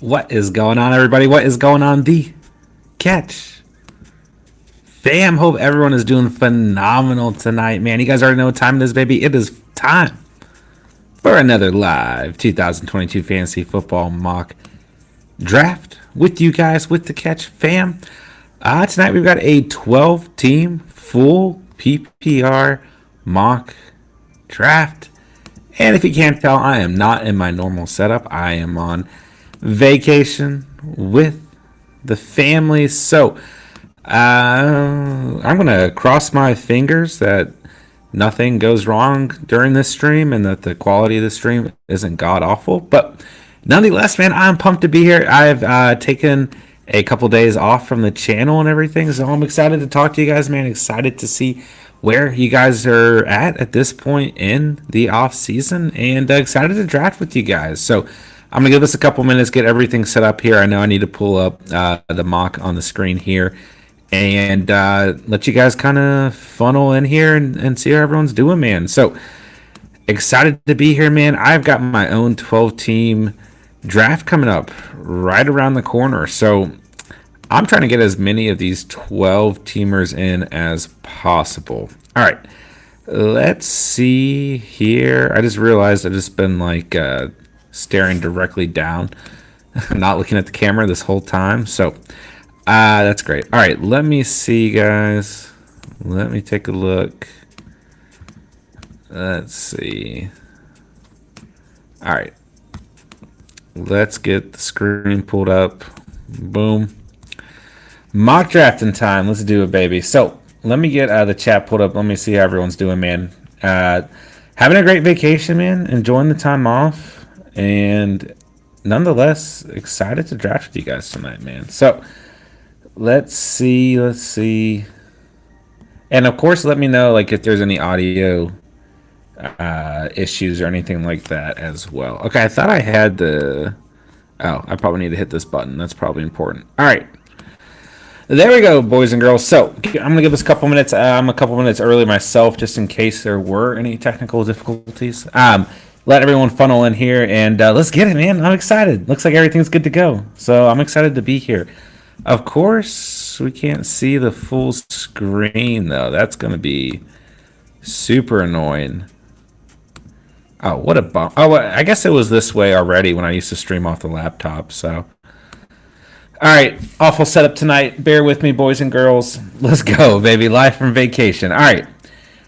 What is going on, everybody? What is going on, the catch? Fam, hope everyone is doing phenomenal tonight, man. You guys already know what time it is, baby. It is time for another live 2022 fantasy football mock draft with you guys with the catch, fam. Tonight we've got a 12-team full PPR mock draft. And if you can't tell, I am not in my normal setup. I am on vacation with the family. So I'm going to cross my fingers that nothing goes wrong during this stream and that the quality of the stream isn't god awful. But nonetheless, man, I'm pumped to be here. I've taken a couple days off from the channel and everything, so I'm excited to talk to you guys, man. Excited to see where you guys are at this point in the off season, and excited to draft with you guys. So I'm gonna give this a couple minutes, get everything set up here. I know I need to pull up the mock on the screen here and let you guys kind of funnel in here and see how everyone's doing, man. So excited to be here, man. I've got my own 12-team draft coming up right around the corner, so I'm trying to get as many of these 12-teamers in as possible. All right, let's see here. I just realized I've just been like staring directly down, not looking at the camera this whole time, so that's great. All right, let me see, guys. Let me take a look. Let's see. All right, let's get the screen pulled up. Boom. Mock drafting time. Let's do it, baby. So let me get the chat pulled up. Let me see how everyone's doing, man. Having a great vacation, man. Enjoying the time off. And nonetheless, excited to draft with you guys tonight, man. So let's see. Let's see. And of course, let me know like if there's any audio issues or anything like that as well. Okay, I thought I had the... Oh, I probably need to hit this button. That's probably important. All right. There we go, boys and girls. So I'm going to give this a couple minutes. I'm a couple minutes early myself just in case there were any technical difficulties. Let everyone funnel in here, and let's get it, man. I'm excited. Looks like everything's good to go. So I'm excited to be here. Of course, we can't see the full screen, though. That's going to be super annoying. Oh, what a bump. Oh, I guess it was this way already when I used to stream off the laptop, so... All right, awful setup tonight. Bear with me, boys and girls. Let's go, baby. Live from vacation. All right.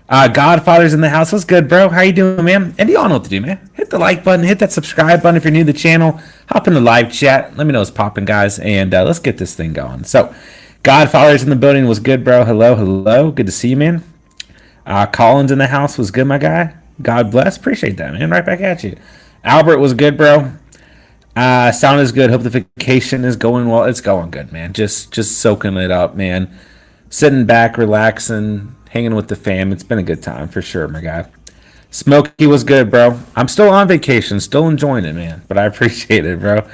Godfather's in the house. What's good, bro? How you doing, man? And you all know what to do, man. Hit the like button. Hit that subscribe button if you're new to the channel. Hop in the live chat. Let me know what's popping, guys. And let's get this thing going. So, Godfather's in the building. Was good, bro. Hello, hello. Good to see you, man. Collins in the house. Was good, my guy. God bless. Appreciate that, man. Right back at you. Albert was good, bro. Sound is good. Hope the vacation is going well. It's going good, man. Just soaking it up, man. Sitting back, relaxing, hanging with the fam. It's been a good time for sure, my guy. Smokey was good, bro. I'm still on vacation, still enjoying it, man. But I appreciate it, bro.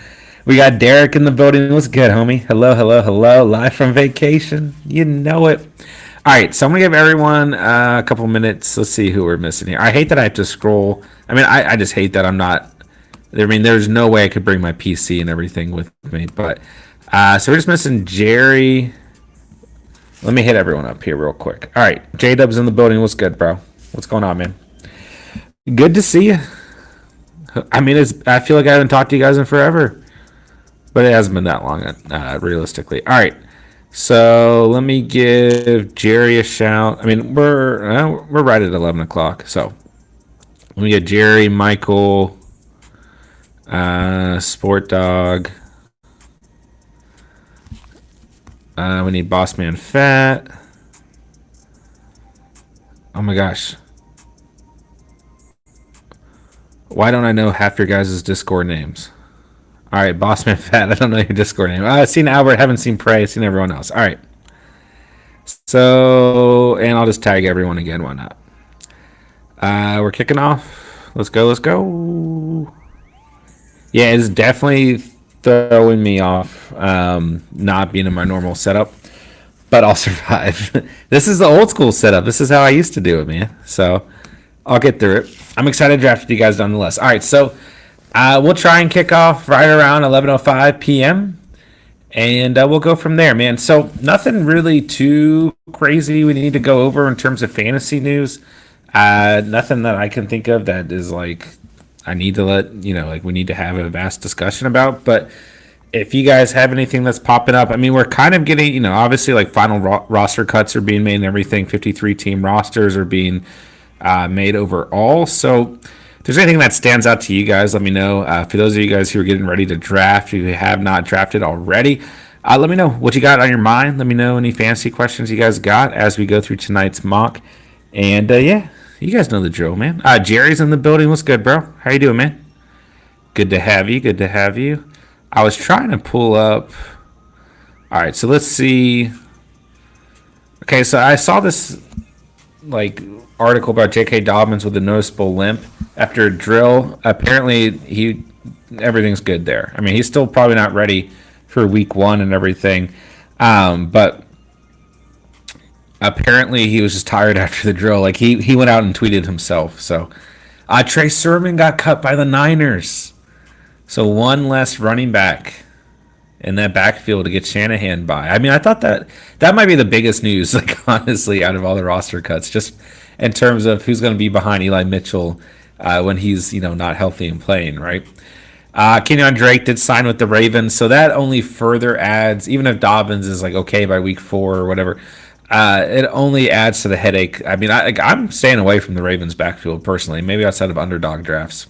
We got Derek in the building. What's good, homie? Hello, hello, hello. Live from vacation. You know it. All right, so I'm going to give everyone a couple minutes. Let's see who we're missing here. I hate that I have to scroll. I mean, I just hate that I'm not... I mean, there's no way I could bring my PC and everything with me. But so we're just missing Jerry. Let me hit everyone up here real quick. All right, J-Dub's in the building. What's good, bro? What's going on, man? Good to see you. I mean, I feel like I haven't talked to you guys in forever. But it hasn't been that long, realistically. All right. So let me give Jerry a shout. I mean, we're right at 11 o'clock. So let me get Jerry, Michael... Sport Dog. We need Boss Man Fat. Oh my gosh. Why don't I know half your guys' Discord names? Alright, Boss Man Fat. I don't know your Discord name. I've seen Albert, haven't seen Prey, seen everyone else. Alright. So, and I'll just tag everyone again, why not? We're kicking off. Let's go, let's go. Yeah, it's definitely throwing me off not being in my normal setup, but I'll survive. This is the old school setup. This is how I used to do it, man. So I'll get through it. I'm excited to draft with you guys nonetheless. All right, so We'll try and kick off right around 11:05 p.m. and we'll go from there, man. So nothing really too crazy we need to go over in terms of fantasy news. Nothing that I can think of that is like I need to like we need to have a vast discussion about. But if you guys have anything that's popping up, I mean, we're kind of getting, obviously like final roster cuts are being made and everything. 53 team rosters are being made overall. So if there's anything that stands out to you guys, let me know. For those of you guys who are getting ready to draft, who have not drafted already, let me know what you got on your mind. Let me know any fantasy questions you guys got as we go through tonight's mock. And yeah, you guys know the drill, man. Jerry's in the building. What's good, bro? How you doing, man? Good to have you. Good to have you. I was trying to pull up. All right, so let's see. Okay, so I saw this like article about J.K. Dobbins with a noticeable limp after a drill. Apparently, everything's good there. I mean, he's still probably not ready for week 1 and everything, but apparently he was just tired after the drill. Like he went out and tweeted himself. So, Trey Sermon got cut by the Niners. So one less running back in that backfield to get Shanahan by. I mean, I thought that might be the biggest news, like honestly, out of all the roster cuts, just in terms of who's going to be behind Eli Mitchell when he's not healthy and playing, right? Kenyon Drake did sign with the Ravens, so that only further adds, even if Dobbins is like okay by week 4 or whatever, it only adds to the headache. I mean, I'm staying away from the Ravens backfield personally, maybe outside of underdog drafts.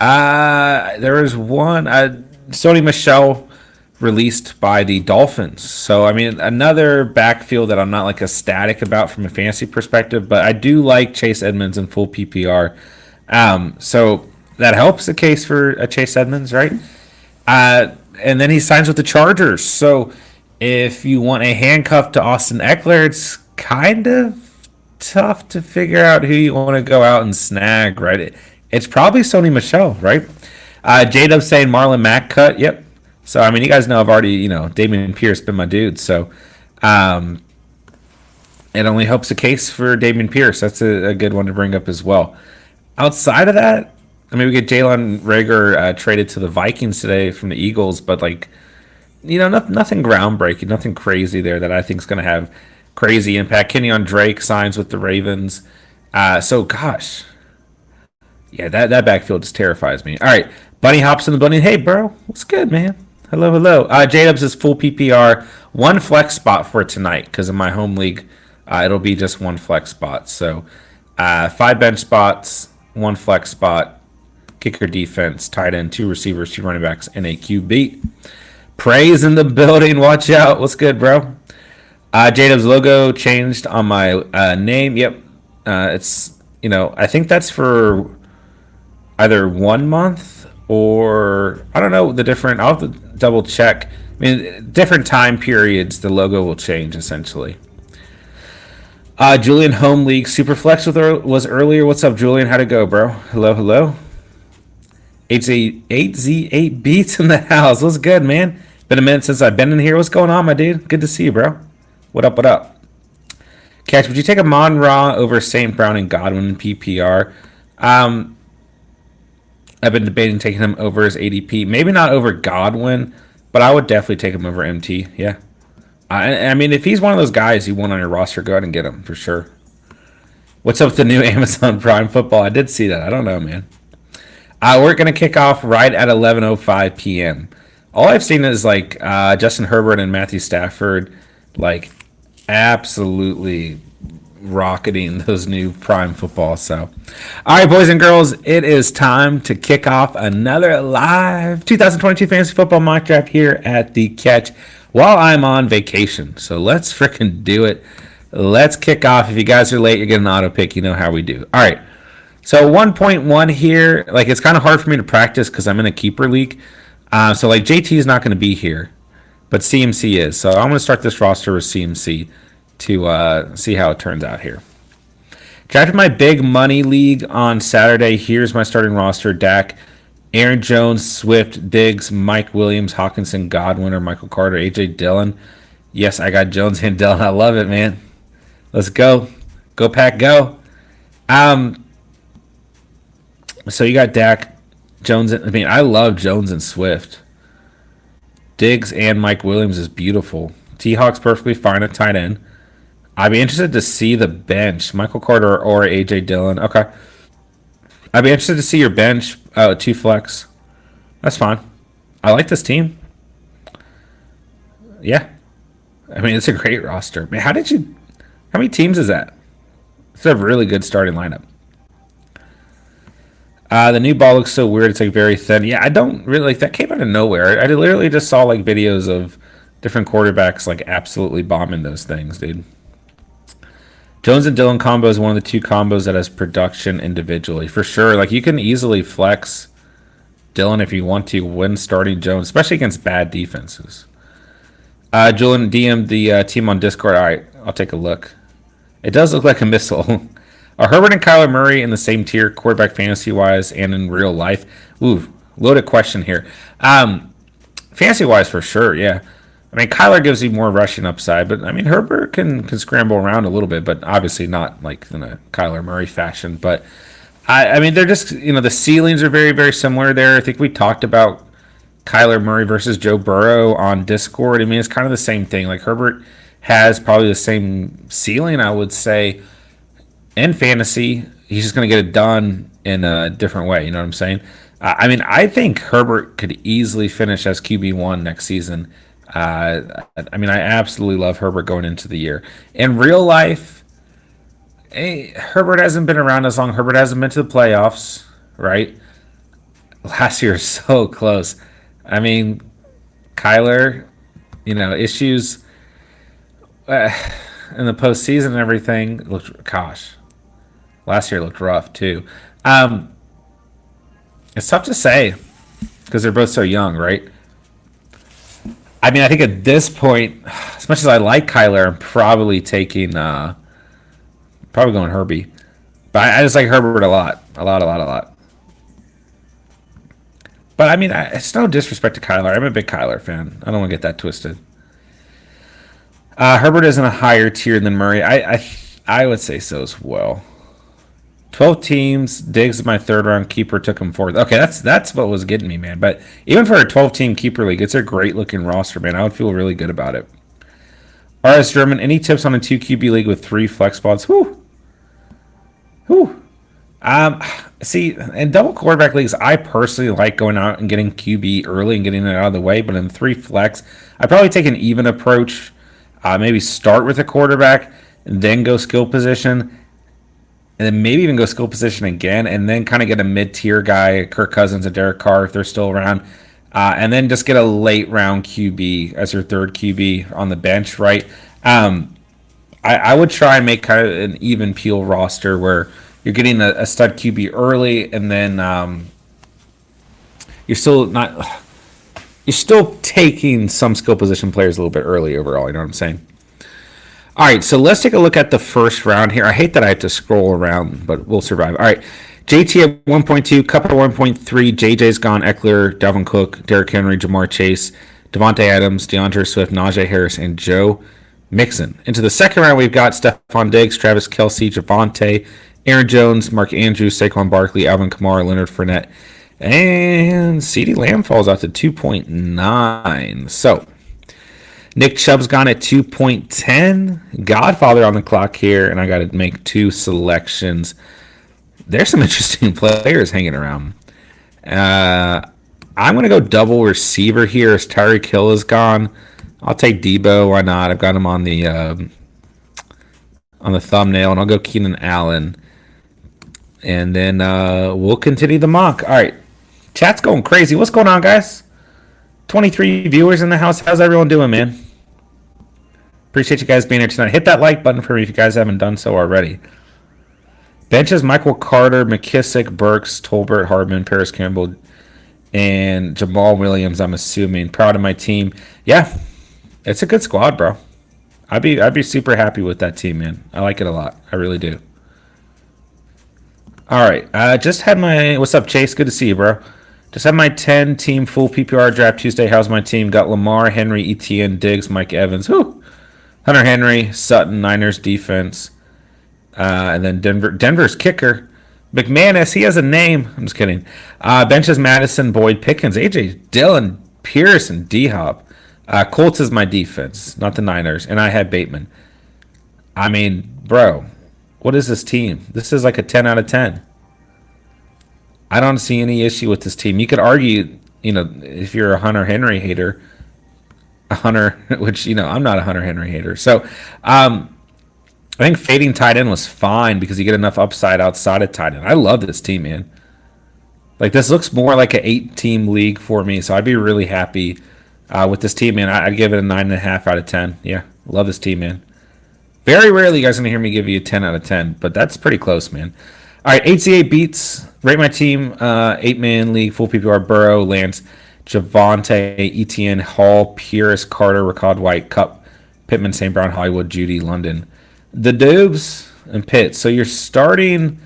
There was one, Sony Michel released by the Dolphins. So, I mean, another backfield that I'm not like ecstatic about from a fantasy perspective, but I do like Chase Edmonds in full PPR. So that helps the case for Chase Edmonds, right? And then he signs with the Chargers. So if you want a handcuff to Austin Eckler, it's kind of tough to figure out who you want to go out and snag, right? It's probably Sony Michel, right? J-Dub saying Marlon Mack cut. Yep. So, I mean, you guys know I've already, Dameon Pierce been my dude. So, it only helps the case for Dameon Pierce. That's a good one to bring up as well. Outside of that, I mean, we get Jalen Reagor traded to the Vikings today from the Eagles, but like, nothing groundbreaking, nothing crazy there that I think is going to have crazy impact. Kenyon Drake signs with the Ravens. So, gosh. Yeah, that backfield just terrifies me. All right, Bunny hops in the building. Hey, bro, what's good, man? Hello. J-Dubs is full PPR. One flex spot for tonight because in my home league, it'll be just one flex spot. So 5 bench spots, 1 flex spot, kicker, defense, tight end, 2 receivers, 2 running backs, and a QB. Praise in the building. Watch out. What's good, bro? J-Dubs logo changed on my name. Yep. It's, I think that's for either 1 month or I don't know the different. I'll have to double check. I mean, different time periods, the logo will change essentially. Julian Home League Superflex was earlier. What's up, Julian? How'd it go, bro? Hello. HZ8 beats in the house. What's good, man? Been a minute since I've been in here. What's going on, my dude? Good to see you, bro. What up? Catch, would you take a Mon-Ra over St. Brown and Godwin in PPR? I've been debating taking him over his ADP. Maybe not over Godwin, but I would definitely take him over MT. Yeah. I mean, if he's one of those guys you want on your roster, go ahead and get him for sure. What's up with the new Amazon Prime Football? I did see that. I don't know, man. We're going to kick off right at 11:05 p.m. All I've seen is like Justin Herbert and Matthew Stafford like absolutely rocketing those new Prime Football. So, all right, boys and girls, it is time to kick off another live 2022 Fantasy Football mock draft here at the Catch while I'm on vacation. So let's freaking do it. Let's kick off. If you guys are late, you're getting an auto pick. You know how we do. All right. So 1.1 here. Like, it's kind of hard for me to practice because I'm in a keeper league. So like JT is not going to be here, but CMC is. So I'm going to start this roster with CMC to see how it turns out here. Drafted my big money league on Saturday. Here's my starting roster: Dak, Aaron Jones, Swift, Diggs, Mike Williams, Hawkinson, Godwin, or Michael Carter, AJ Dillon. Yes, I got Jones and Dillon. I love it, man. Let's go. Go Pack, go. So you got Dak, Jones. I mean, I love Jones and Swift. Diggs and Mike Williams is beautiful. T Hawk's perfectly fine at tight end. I'd be interested to see the bench. Michael Carter or AJ Dillon. Okay. I'd be interested to see your bench. Two flex. That's fine. I like this team. Yeah. I mean, it's a great roster. Man, how many teams is that? It's a really good starting lineup. The new ball looks so weird. It's like very thin. Yeah, I don't really like that. Came out of nowhere. I literally just saw like videos of different quarterbacks like absolutely bombing those things, dude. Jones and Dillon combo is one of the two combos that has production individually for sure. Like you can easily flex Dillon if you want to when starting Jones, especially against bad defenses. Julian DM'd the team on Discord. All right, I'll take a look. It does look like a missile. Are Herbert and Kyler Murray in the same tier, quarterback fantasy-wise and in real life? Ooh, loaded question here. Fantasy-wise, for sure, yeah. I mean, Kyler gives you more rushing upside, but I mean, Herbert can scramble around a little bit, but obviously not like in a Kyler Murray fashion. But I mean, they're just the ceilings are very very similar there. I think we talked about Kyler Murray versus Joe Burrow on Discord. I mean, it's kind of the same thing. Like Herbert has probably the same ceiling, I would say, in fantasy. He's just going to get it done in a different way. You know what I'm saying? I mean, I think Herbert could easily finish as QB1 next season. I mean, I absolutely love Herbert going into the year. In real life, Herbert hasn't been around as long. Herbert hasn't been to the playoffs, right? Last year is so close. I mean, Kyler, issues in the postseason and everything. Last year looked rough too. It's tough to say because they're both so young, right? I mean, I think at this point, as much as I like Kyler, I'm probably taking, probably going Herbie. But I just like Herbert a lot. A lot. But I mean, it's no disrespect to Kyler. I'm a big Kyler fan. I don't want to get that twisted. Herbert is in a higher tier than Murray. I would say so as well. 12 teams. Diggs is my third round keeper. Took him fourth. Okay, that's what was getting me, man. But even for a 12-team keeper league, it's a great looking roster, man. I would feel really good about it. RS German, any tips on a 2 QB league with 3 flex spots? Whoo. See, in double quarterback leagues, I personally like going out and getting QB early and getting it out of the way. But in 3 flex, I probably take an even approach. Maybe start with a quarterback, and then go skill position, and then maybe even go skill position again, and then kind of get a mid-tier guy, Kirk Cousins and Derek Carr if they're still around, and then just get a late round QB as your third QB on the bench, right? I would try and make kind of an even peel roster where you're getting a stud QB early, and then you're still taking some skill position players a little bit early overall. You know what I'm saying? All right, so let's take a look at the first round here. I hate that I have to scroll around, but we'll survive. All right, JT at 1.2, Cup at 1.3, JJ's gone, Eckler, Dalvin Cook, Derrick Henry, Jamar Chase, Devontae Adams, DeAndre Swift, Najee Harris, and Joe Mixon. Into the second round, we've got Stephon Diggs, Travis Kelce, Javonte, Aaron Jones, Mark Andrews, Saquon Barkley, Alvin Kamara, Leonard Fournette, and CeeDee Lamb falls out to 2.9. So Nick Chubb's gone at 2.10. Godfather on the clock here, and I got to make 2 selections. There's some interesting players hanging around. I'm going to go double receiver here as Tyreek Hill is gone. I'll take Debo. Why not? I've got him on the thumbnail, and I'll go Keenan Allen. And then we'll continue the mock. All right. Chat's going crazy. What's going on, guys? 23 viewers in the house. How's everyone doing, man? Appreciate you guys being here tonight. Hit that like button for me if you guys haven't done so already. Benches, Michael Carter, McKissick, Burks, Tolbert, Hardman, Paris Campbell, and Jamal Williams, I'm assuming. Proud of my team. Yeah, it's a good squad, bro. I'd be super happy with that team, man. I like it a lot. I really do. All right. Just had my... What's up, Chase? Good to see you, bro. Just had my 10-team full PPR draft Tuesday. How's my team? Got Lamar, Henry, Etienne, Diggs, Mike Evans. Whoo! Hunter Henry, Sutton, Niners defense. And then Denver's kicker. McManus, he has a name. I'm just kidding. Benches Madison, Boyd, Pickens, AJ Dillon, Pierce, and D Hop. Colts is my defense, not the Niners, and I had Bateman. I mean, bro, what is this team? This is like a 10 out of 10. I don't see any issue with this team. You could argue, if you're a Hunter Henry hater, which I'm not a Hunter Henry hater. So, I think fading tight end was fine because you get enough upside outside of tight end. I love this team, man. Like, this looks more like an 8-team league for me, so I'd be really happy with this team, man. I'd give it a 9.5 out of 10. Yeah, love this team, man. Very rarely you guys are going to hear me give you a 10 out of 10, but that's pretty close, man. All right, HCA beats. Rate my team. 8-man league, full PPR, Burrow, Lance, Javonte, Etienne, Hall, Pierce, Carter, Ricard White, Cup, Pittman, St. Brown, Hollywood, Judy, London. The Dubes and Pitts. So you're starting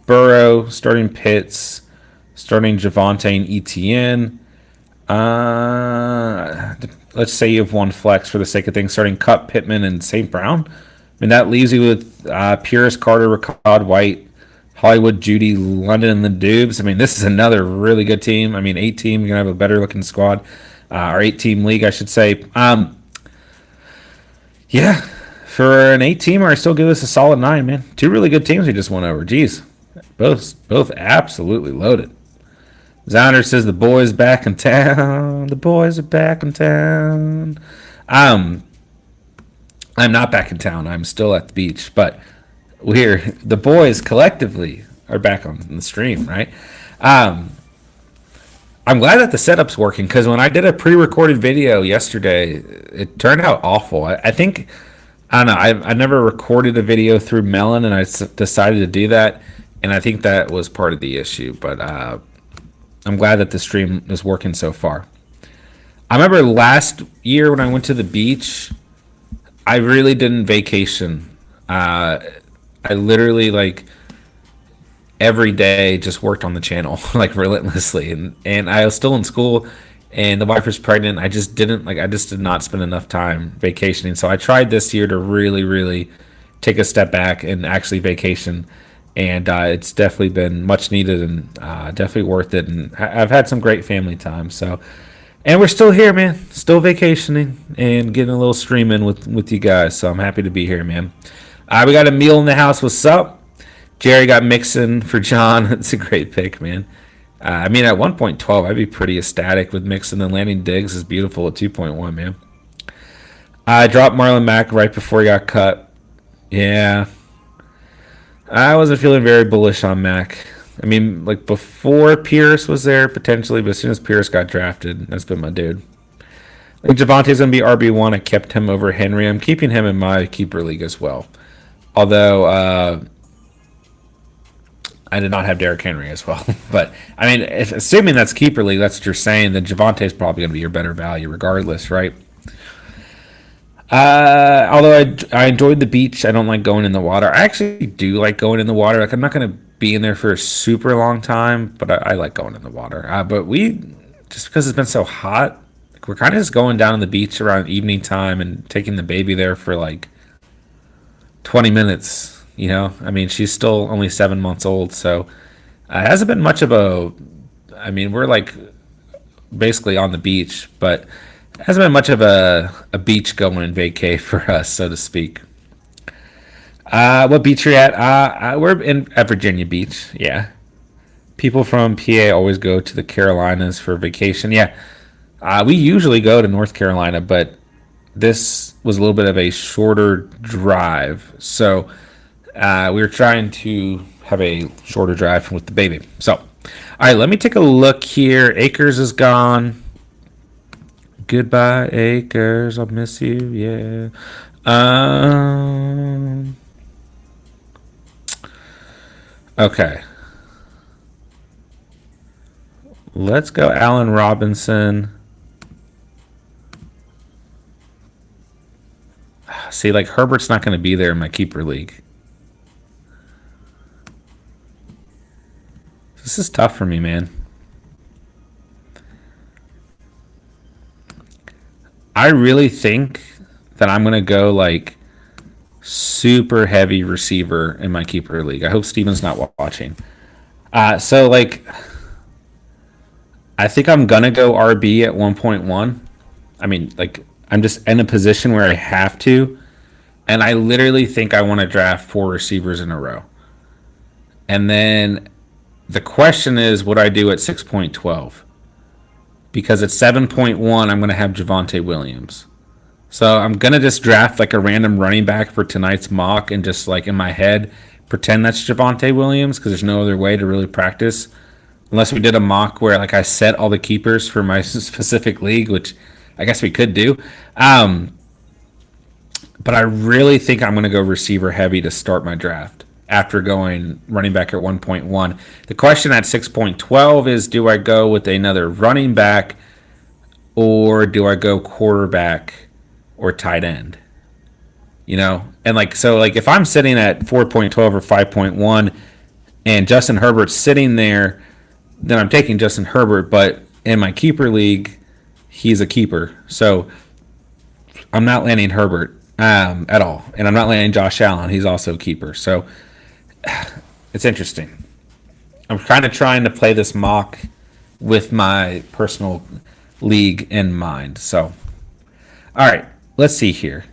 Burrow, starting Pitts, starting Javonte and Etienne. Let's say you have one flex for the sake of things, starting Cup, Pittman, and St. Brown. I mean, that leaves you with Pierce, Carter, Ricard White, Hollywood, Judy, London, and the Dubes. I mean, this is another really good team. I mean, 8-team, you're going to have a better looking squad. Or 8-team league, I should say. Yeah. For an 8-teamer, I still give this a solid 9, man. 2 really good teams we just went over. Jeez. Both absolutely loaded. Zounder says the boys back in town. The boys are back in town. I'm not back in town. I'm still at the beach. But the boys collectively are back on the stream, right? I'm glad that the setup's working because when I did a pre-recorded video yesterday, it turned out awful. I think... I don't know. I never recorded a video through Melon, and I decided to do that, and I think that was part of the issue. But I'm glad that the stream is working so far. I remember last year when I went to the beach, I really didn't vacation. I literally every day just worked on the channel relentlessly, and I was still in school. And the wife was pregnant. I just did not spend enough time vacationing. So I tried this year to really, really take a step back and actually vacation. And it's definitely been much needed and definitely worth it. And I've had some great family time. And we're still here, man. Still vacationing and getting a little streaming with you guys. So I'm happy to be here, man. We got a meal in the house. What's up? Jerry got Mixon for John. It's a great pick, man. I mean, at 1.12, I'd be pretty ecstatic with Mixon. And landing Diggs is beautiful at 2.1, man. I dropped Marlon Mack right before he got cut. Yeah. I wasn't feeling very bullish on Mack. I mean, before Pierce was there, potentially, but as soon as Pierce got drafted, that's been my dude. I think Javonte's going to be RB1. I kept him over Henry. I'm keeping him in my keeper league as well. Although, I did not have Derrick Henry as well. But, I mean, assuming that's keeper league, that's what you're saying, then Javonte's probably going to be your better value regardless, right? Although I enjoyed the beach, I don't like going in the water. I actually do like going in the water. I'm not going to be in there for a super long time, but I like going in the water. But just because it's been so hot, we're kind of just going down on the beach around evening time and taking the baby there for 20 minutes. I mean, she's still only 7 months old, so it hasn't been much of we're basically on the beach, but it hasn't been much of a beach going vacay for us, so to speak. What beach are you at? We're at Virginia Beach, yeah. People from PA always go to the Carolinas for vacation, yeah. We usually go to North Carolina, but this was a little bit of a shorter drive, so... we were trying to have a shorter drive with the baby. So, all right, let me take a look here. Akers is gone. Goodbye, Akers. I'll miss you. Yeah. Okay. Let's go Allen Robinson. See, Herbert's not going to be there in my keeper league. This is tough for me, man. I really think that I'm going to go super heavy receiver in my keeper league. I hope Steven's not watching. So like, I think I'm gonna go RB at 1.1. I mean, like, I'm just in a position where I have to, and I literally think I want to draft 4 receivers in a row. And then the question is, what I do at 6.12? Because at 7.1, I'm going to have Javonte Williams. So I'm going to just draft like a random running back for tonight's mock and just like in my head pretend that's Javonte Williams because there's no other way to really practice. Unless we did a mock where like I set all the keepers for my specific league, which I guess we could do. But I really think I'm going to go receiver heavy to start my draft after going running back at 1.1. The question at 6.12 is, do I go with another running back or do I go quarterback or tight end? You know, and like, so like if I'm sitting at 4.12 or 5.1 and Justin Herbert's sitting there, then I'm taking Justin Herbert. But in my keeper league, he's a keeper. So I'm not landing Herbert at all. And I'm not landing Josh Allen. He's also a keeper. So it's interesting. I'm kind of trying to play this mock with my personal league in mind. So, all right, let's see here.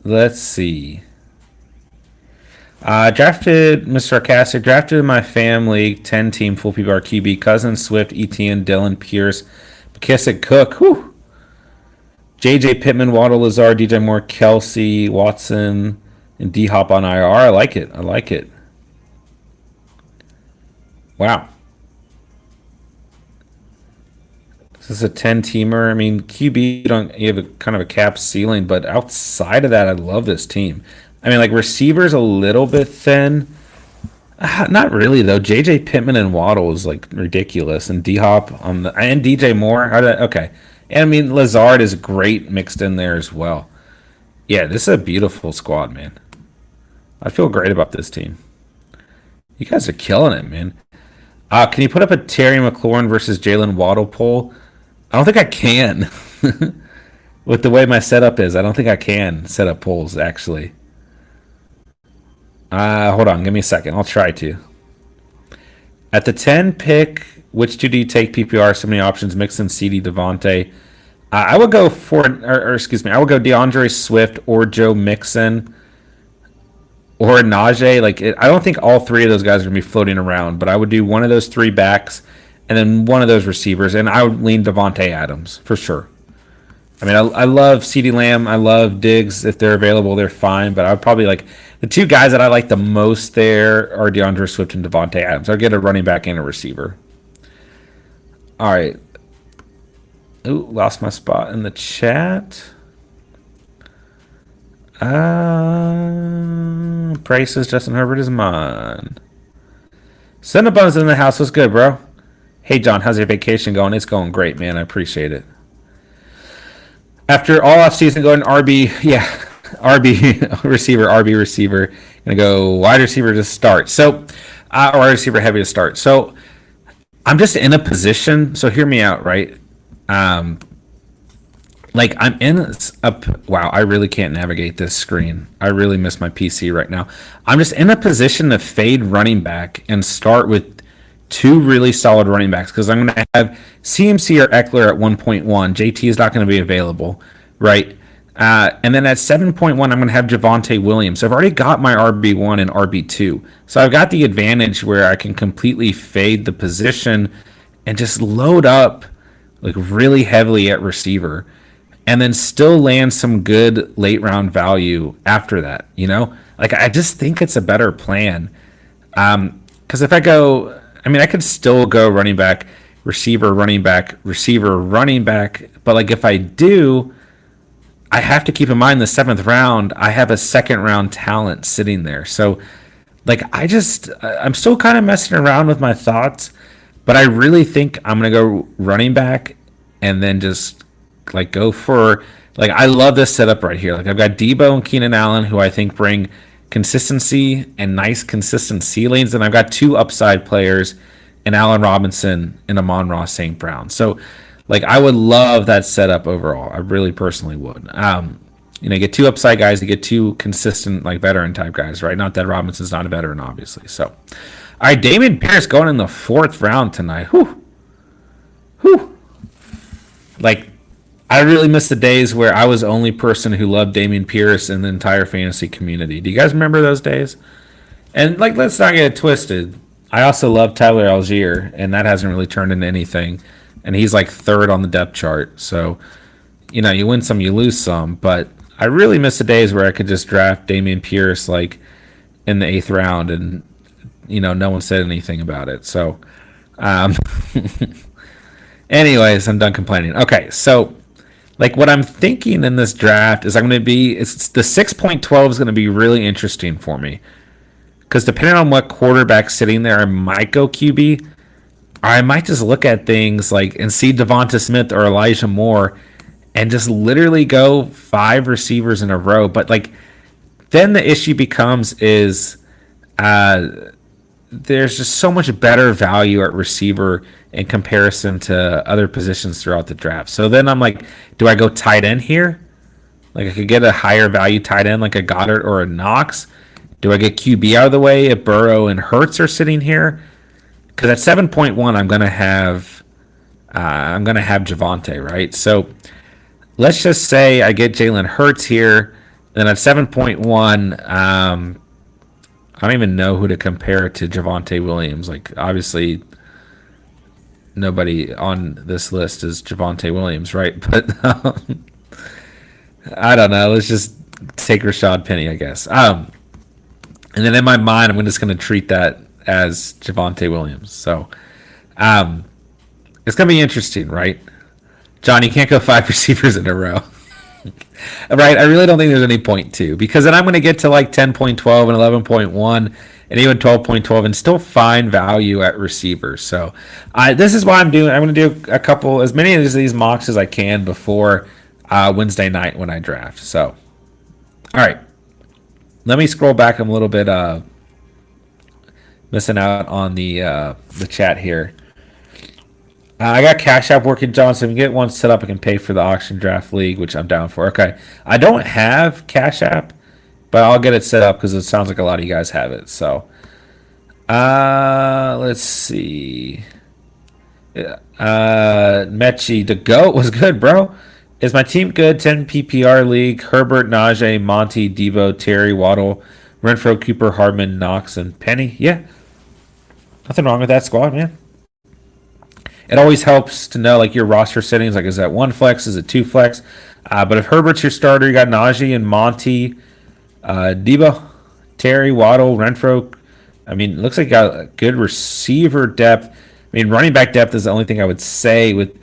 Let's see. Drafted Mr. Sarcastic. Drafted in my family 10-team full PPR QB. Cousins, Swift, Etienne, Dillon, Pierce, McKissick, Cook. Whew. JJ Pittman, Waddle, Lazard, DJ Moore, Kelsey, Watson, and D Hop on IR. I like it. I like it. Wow. This is a 10-teamer. I mean, QB, you have a kind of a cap ceiling, but outside of that, I love this team. I mean, like, receivers a little bit thin. Not really, though. JJ Pittman and Waddle is, like, ridiculous. And D Hop and DJ Moore. Okay. And, I mean, Lazard is great mixed in there as well. Yeah, this is a beautiful squad, man. I feel great about this team. You guys are killing it, man. Can you put up a Terry McLaurin versus Jalen Waddle poll? I don't think I can. With the way my setup is, I don't think I can set up polls, actually. Hold on, give me a second. I'll try to. At the 10 pick, which two do you take PPR? So many options, Mixon, CD, Devontae. I would go I would go DeAndre Swift or Joe Mixon or Najee. I don't think all three of those guys are going to be floating around, but I would do one of those three backs and then one of those receivers, and I would lean Devontae Adams for sure. I mean, I love CeeDee Lamb. I love Diggs. If they're available, they're fine, but I would probably the two guys that I like the most there are DeAndre Swift and Devontae Adams. I'll get a running back and a receiver. All right. Ooh, lost my spot in the chat. Prices, Justin Herbert is mine. Cinnabon's in the house. What's good, bro? Hey, John, how's your vacation going? It's going great, man. I appreciate it. After all offseason going RB, yeah, RB receiver. Gonna go wide receiver to start. So, or wide receiver heavy to start. So, I'm just in a position. So, hear me out, right? I'm in wow, I really can't navigate this screen. I really miss my PC right now. I'm just in a position to fade running back and start with two really solid running backs because I'm going to have CMC or Eckler at 1.1. JT is not going to be available, right? And then at 7.1, I'm going to have Javonte Williams. So I've already got my RB1 and RB2. So I've got the advantage where I can completely fade the position and just load up really heavily at receiver and then still land some good late round value after that, you know? I just think it's a better plan. Because if I go, I could still go running back, receiver, running back, receiver, running back. But if I do, I have to keep in mind the 7th round, I have a 2nd round talent sitting there. So I'm still kind of messing around with my thoughts, but I really think I'm going to go running back and then just go for, I love this setup right here. I've got Debo and Keenan Allen, who I think bring consistency and nice consistent ceilings. And I've got two upside players in Allen Robinson and Amon-Ra St. Brown. So, I would love that setup overall. I really personally would. You know, you get 2 upside guys, you get 2 consistent, like, veteran type guys, right? Not that Robinson's not a veteran, obviously. So, all right, Dameon Pierce going in the 4th round tonight. Whew. Whew. Like, I really miss the days where I was the only person who loved Dameon Pierce in the entire fantasy community. Do you guys remember those days? And, like, let's not get it twisted. I also love Tyler Algier, and that hasn't really turned into anything. And he's like 3rd on the depth chart. So, you know, you win some, you lose some. But I really miss the days where I could just draft Dameon Pierce, like, in the 8th round, and, you know, no one said anything about it. So, anyways, I'm done complaining. Okay, so, like, what I'm thinking in this draft is it's the 6.12 is going to be really interesting for me. Because depending on what quarterback's sitting there, I might go QB. Or I might just look at things like and see Devonta Smith or Elijah Moore and just literally go 5 receivers in a row. But, like, then the issue becomes is there's just so much better value at receiver in comparison to other positions throughout the draft. So then I'm like, do I go tight end here? Like, I could get a higher value tight end like a Goddard or a Knox. Do I get QB out of the way if Burrow and Hurts are sitting here? Because at 7.1, I'm gonna have Javonte, right? So let's just say I get Jalen Hurts here. Then at 7.1, I don't even know who to compare to Javonte Williams. Like, obviously, nobody on this list is Javonte Williams, right? But I don't know. Let's just take Rashad Penny, I guess. And then in my mind, I'm just going to treat that as Javonte Williams. So it's going to be interesting, right? John, you can't go 5 receivers in a row. Right? I really don't think there's any point to. Because then I'm going to get to like 10.12 and 11.1 and even 12.12 and still find value at receivers. So this is why I'm going to do a couple, as many of these mocks as I can before Wednesday night when I draft. So, all right. Let me scroll back. I'm a little bit missing out on the chat here. I got Cash App working, John, so if you get one set up, I can pay for the auction draft league, which I'm down for. Okay. I don't have Cash App, but I'll get it set up because it sounds like a lot of you guys have it. So, let's see. Mechie, the GOAT was good, bro. Is my team good? 10 PPR league. Herbert, Najee, Monty, Debo, Terry, Waddle, Renfro, Cooper, Hardman, Knox, and Penny. Yeah. Nothing wrong with that squad, man. It always helps to know, like, your roster settings. Like, is that 1 flex? Is it 2 flex? But if Herbert's your starter, you got Najee and Monty, Debo, Terry, Waddle, Renfro. I mean, it looks like you got a good receiver depth. I mean, running back depth is the only thing I would say with,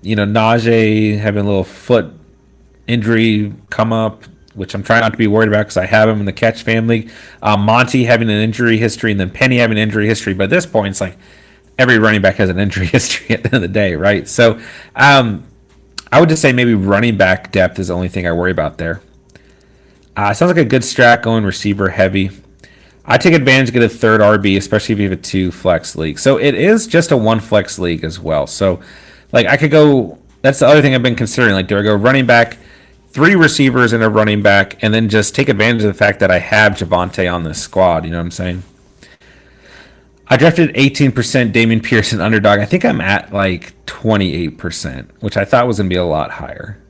you know, Najee having a little foot injury come up, which I'm trying not to be worried about because I have him in the catch family. Monty having an injury history, and then Penny having an injury history. But at this point, it's like every running back has an injury history at the end of the day, right? So I would just say maybe running back depth is the only thing I worry about there. Sounds like a good strat going receiver heavy. I take advantage to get a 3rd RB, especially if you have a 2 flex league. So it is just a 1 flex league as well. So, like, I could go, that's the other thing I've been considering. Like, do I go running back, 3 receivers and a running back, and then just take advantage of the fact that I have Javonte on this squad? You know what I'm saying? I drafted 18% Dameon Pierce and Underdog. I think I'm at like 28%, which I thought was going to be a lot higher.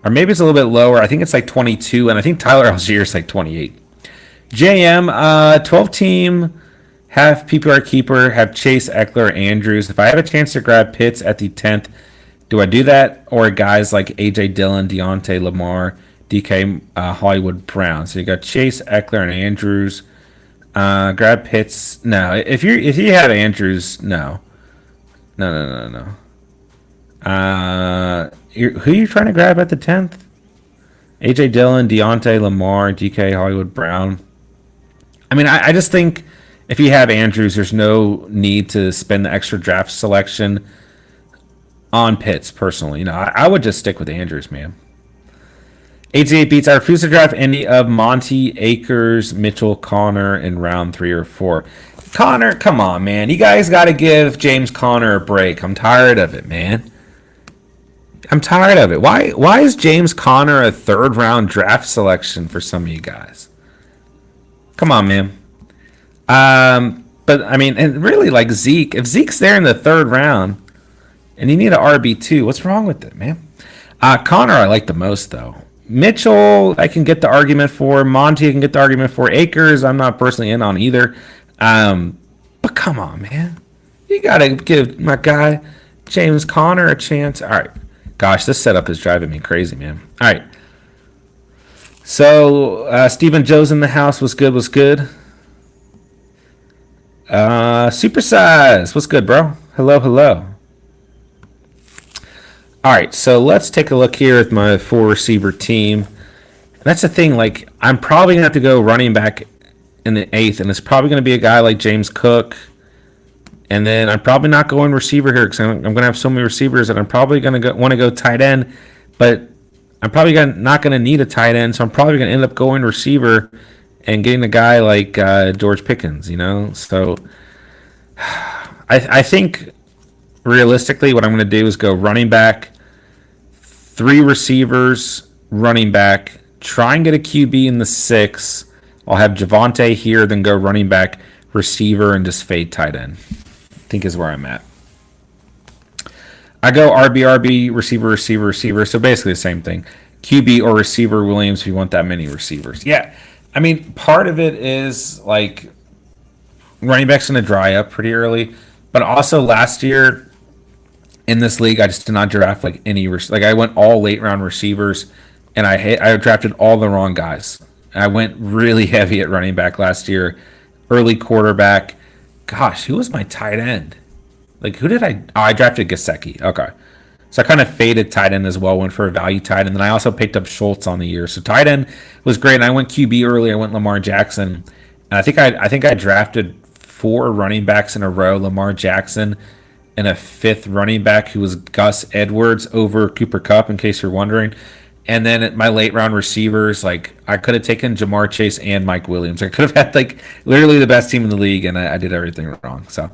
Or maybe it's a little bit lower. I think it's like 22, and I think Tyler Algier is like 28. JM, 12 team, have PPR keeper, have Chase, Eckler, Andrews. If I have a chance to grab Pitts at the 10th, do I do that? Or guys like A.J. Dillon, Deontay, Lamar, DK, Hollywood Brown. So you got Chase, Eckler, and Andrews. Grab Pitts. No, if you have Andrews, no. No. Who are you trying to grab at the 10th? A.J. Dillon, Deontay, Lamar, DK, Hollywood Brown. I mean, I just think if you have Andrews, there's no need to spend the extra draft selection on Pitts, personally. You know, I would just stick with Andrews, man. 88 beats. I refuse to draft any of Monty, Akers, Mitchell, Connor in round 3 or 4. Connor, come on, man. You guys got to give James Conner a break. I'm tired of it, man. I'm tired of it. Why is James Conner a third round draft selection for some of you guys? Come on, man. But I mean, and really like Zeke, if Zeke's there in the third round and you need an RB2, what's wrong with it, man? Connor I like the most though. Mitchell, I can get the argument for. Monty, I can get the argument for. Akers, I'm not personally in on either. But come on, man. You got to give my guy James Conner a chance. All right. Gosh, this setup is driving me crazy, man. All right. So, Stephen Joe's in the house. What's good? What's good? Supersize. What's good, bro? Hello, hello. All right, so let's take a look here at my 4-receiver team. And that's the thing, like, I'm probably going to have to go running back in the 8th, and it's probably going to be a guy like James Cook. And then I'm probably not going receiver here because I'm going to have so many receivers that I'm probably going to want to go tight end. But I'm probably not going to need a tight end, so I'm probably going to end up going receiver and getting a guy like George Pickens, you know? So I think realistically what I'm going to do is go running back, 3 receivers, running back, try and get a QB in the 6. I'll have Javonte here, then go running back, receiver, and just fade tight end. I think is where I'm at. I go RB, receiver, receiver, receiver. So basically the same thing. QB or receiver Williams if you want that many receivers. Yeah. I mean, part of it is like running back's going to dry up pretty early. But also last year in this league, I just did not draft like any. Like I went all late round receivers, and I drafted all the wrong guys. I went really heavy at running back last year, early quarterback. Gosh, who was my tight end? Like who did I? Oh, I drafted Gesicki. Okay, so I kind of faded tight end as well. Went for a value tight end, and then I also picked up Schultz on the year. So tight end was great. And I went QB early. I went Lamar Jackson, and I think I drafted 4 running backs in a row. Lamar Jackson. And a 5th running back who was Gus Edwards over Cooper Kupp, in case you're wondering. And then at my late round receivers, like I could have taken Jamar Chase and Mike Williams. I could have had like literally the best team in the league, and I did everything wrong. So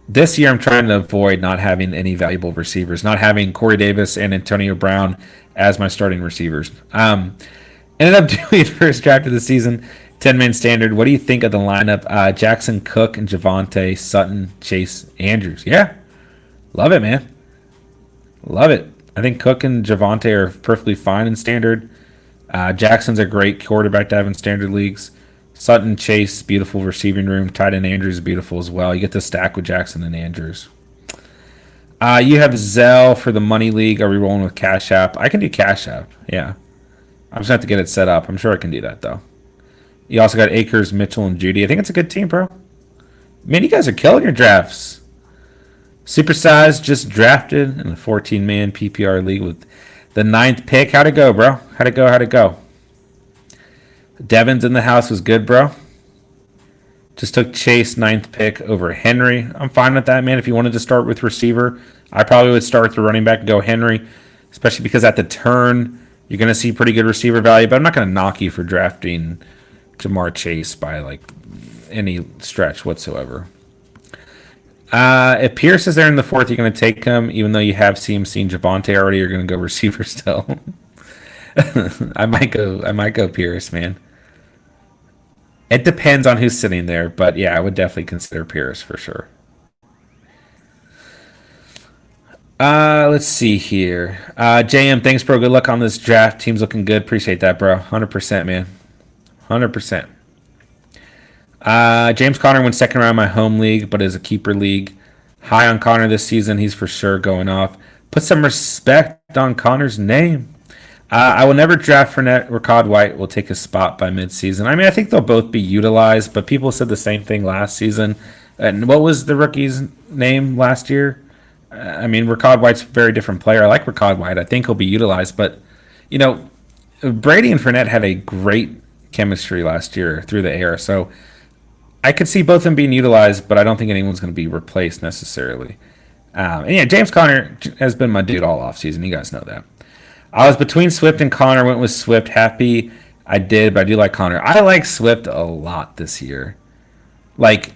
this year I'm trying to avoid not having any valuable receivers, not having Corey Davis and Antonio Brown as my starting receivers. Ended up doing first draft of the season. 10-man standard. What do you think of the lineup? Jackson, Cook, and Javonte, Sutton, Chase, Andrews. Yeah. Love it, man. Love it. I think Cook and Javonte are perfectly fine in standard. Jackson's a great quarterback to have in standard leagues. Sutton, Chase, beautiful receiving room. Tight end Andrews, beautiful as well. You get to stack with Jackson and Andrews. You have Zell for the money league. Are we rolling with Cash App? I can do Cash App. Yeah. I'm just going to have to get it set up. I'm sure I can do that, though. You also got Akers, Mitchell, and Judy. I think it's a good team, bro. Man, you guys are killing your drafts. Supersize just drafted in a 14-man PPR league with the 9th pick. How'd it go, bro? How'd it go? Devin's in the house was good, bro. Just took Chase 9th pick over Henry. I'm fine with that, man. If you wanted to start with receiver, I probably would start with the running back and go Henry, especially because at the turn, you're going to see pretty good receiver value. But I'm not going to knock you for drafting Jamar Chase by like any stretch whatsoever. If Pierce is there in the 4th, you're going to take him, even though you have CMC and Javonte already. You're going to go receiver still. I might go Pierce, man. It depends on who's sitting there, but yeah, I would definitely consider Pierce for sure. Let's see here. JM, thanks, bro. Good luck on this draft. Team's looking good. Appreciate that, bro. 100%, man. 100%. James Conner went 2nd round in my home league, but is a keeper league. High on Conner this season. He's for sure going off. Put some respect on Conner's name. I will never draft Fournette. Rachaad White will take his spot by midseason. I mean, I think they'll both be utilized, but people said the same thing last season. And what was the rookie's name last year? I mean, Rachaad White's a very different player. I like Rachaad White. I think he'll be utilized, but, you know, Brady and Fournette had a great chemistry last year through the air. So I could see both of them being utilized, but I don't think anyone's going to be replaced necessarily. And yeah, James Conner has been my dude all offseason. You guys know that. I was between Swift and Conner. Went with Swift. Happy I did, but I do like Conner. I like Swift a lot this year. Like,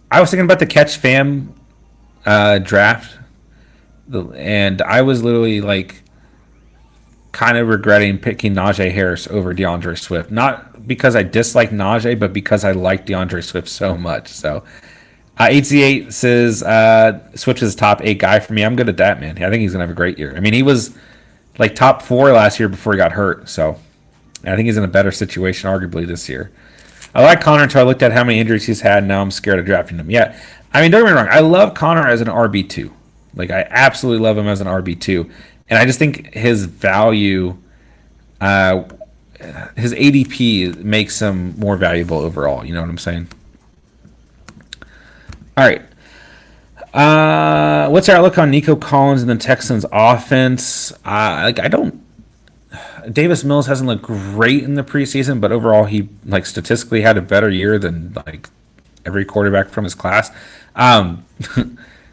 I was thinking about the Catch Fam draft And I was literally like kind of regretting picking Najee Harris over DeAndre Swift. Not because I dislike Najee, but because I like DeAndre Swift so much. So 8Z8 says Swift is top 8 guy for me. I'm good at that, man. I think he's gonna have a great year. I mean, he was like top 4 last year before he got hurt. So I think he's in a better situation, arguably, this year. I like Connor until I looked at how many injuries he's had. And now I'm scared of drafting him. Yeah, I mean, don't get me wrong. I love Connor as an RB2. Like, I absolutely love him as an RB2. And I just think his value, uh, his ADP makes him more valuable overall. You know what I'm saying? All right. What's our outlook on Nico Collins and the Texans' offense? I don't. Davis Mills hasn't looked great in the preseason, but overall he like statistically had a better year than like every quarterback from his class. Um,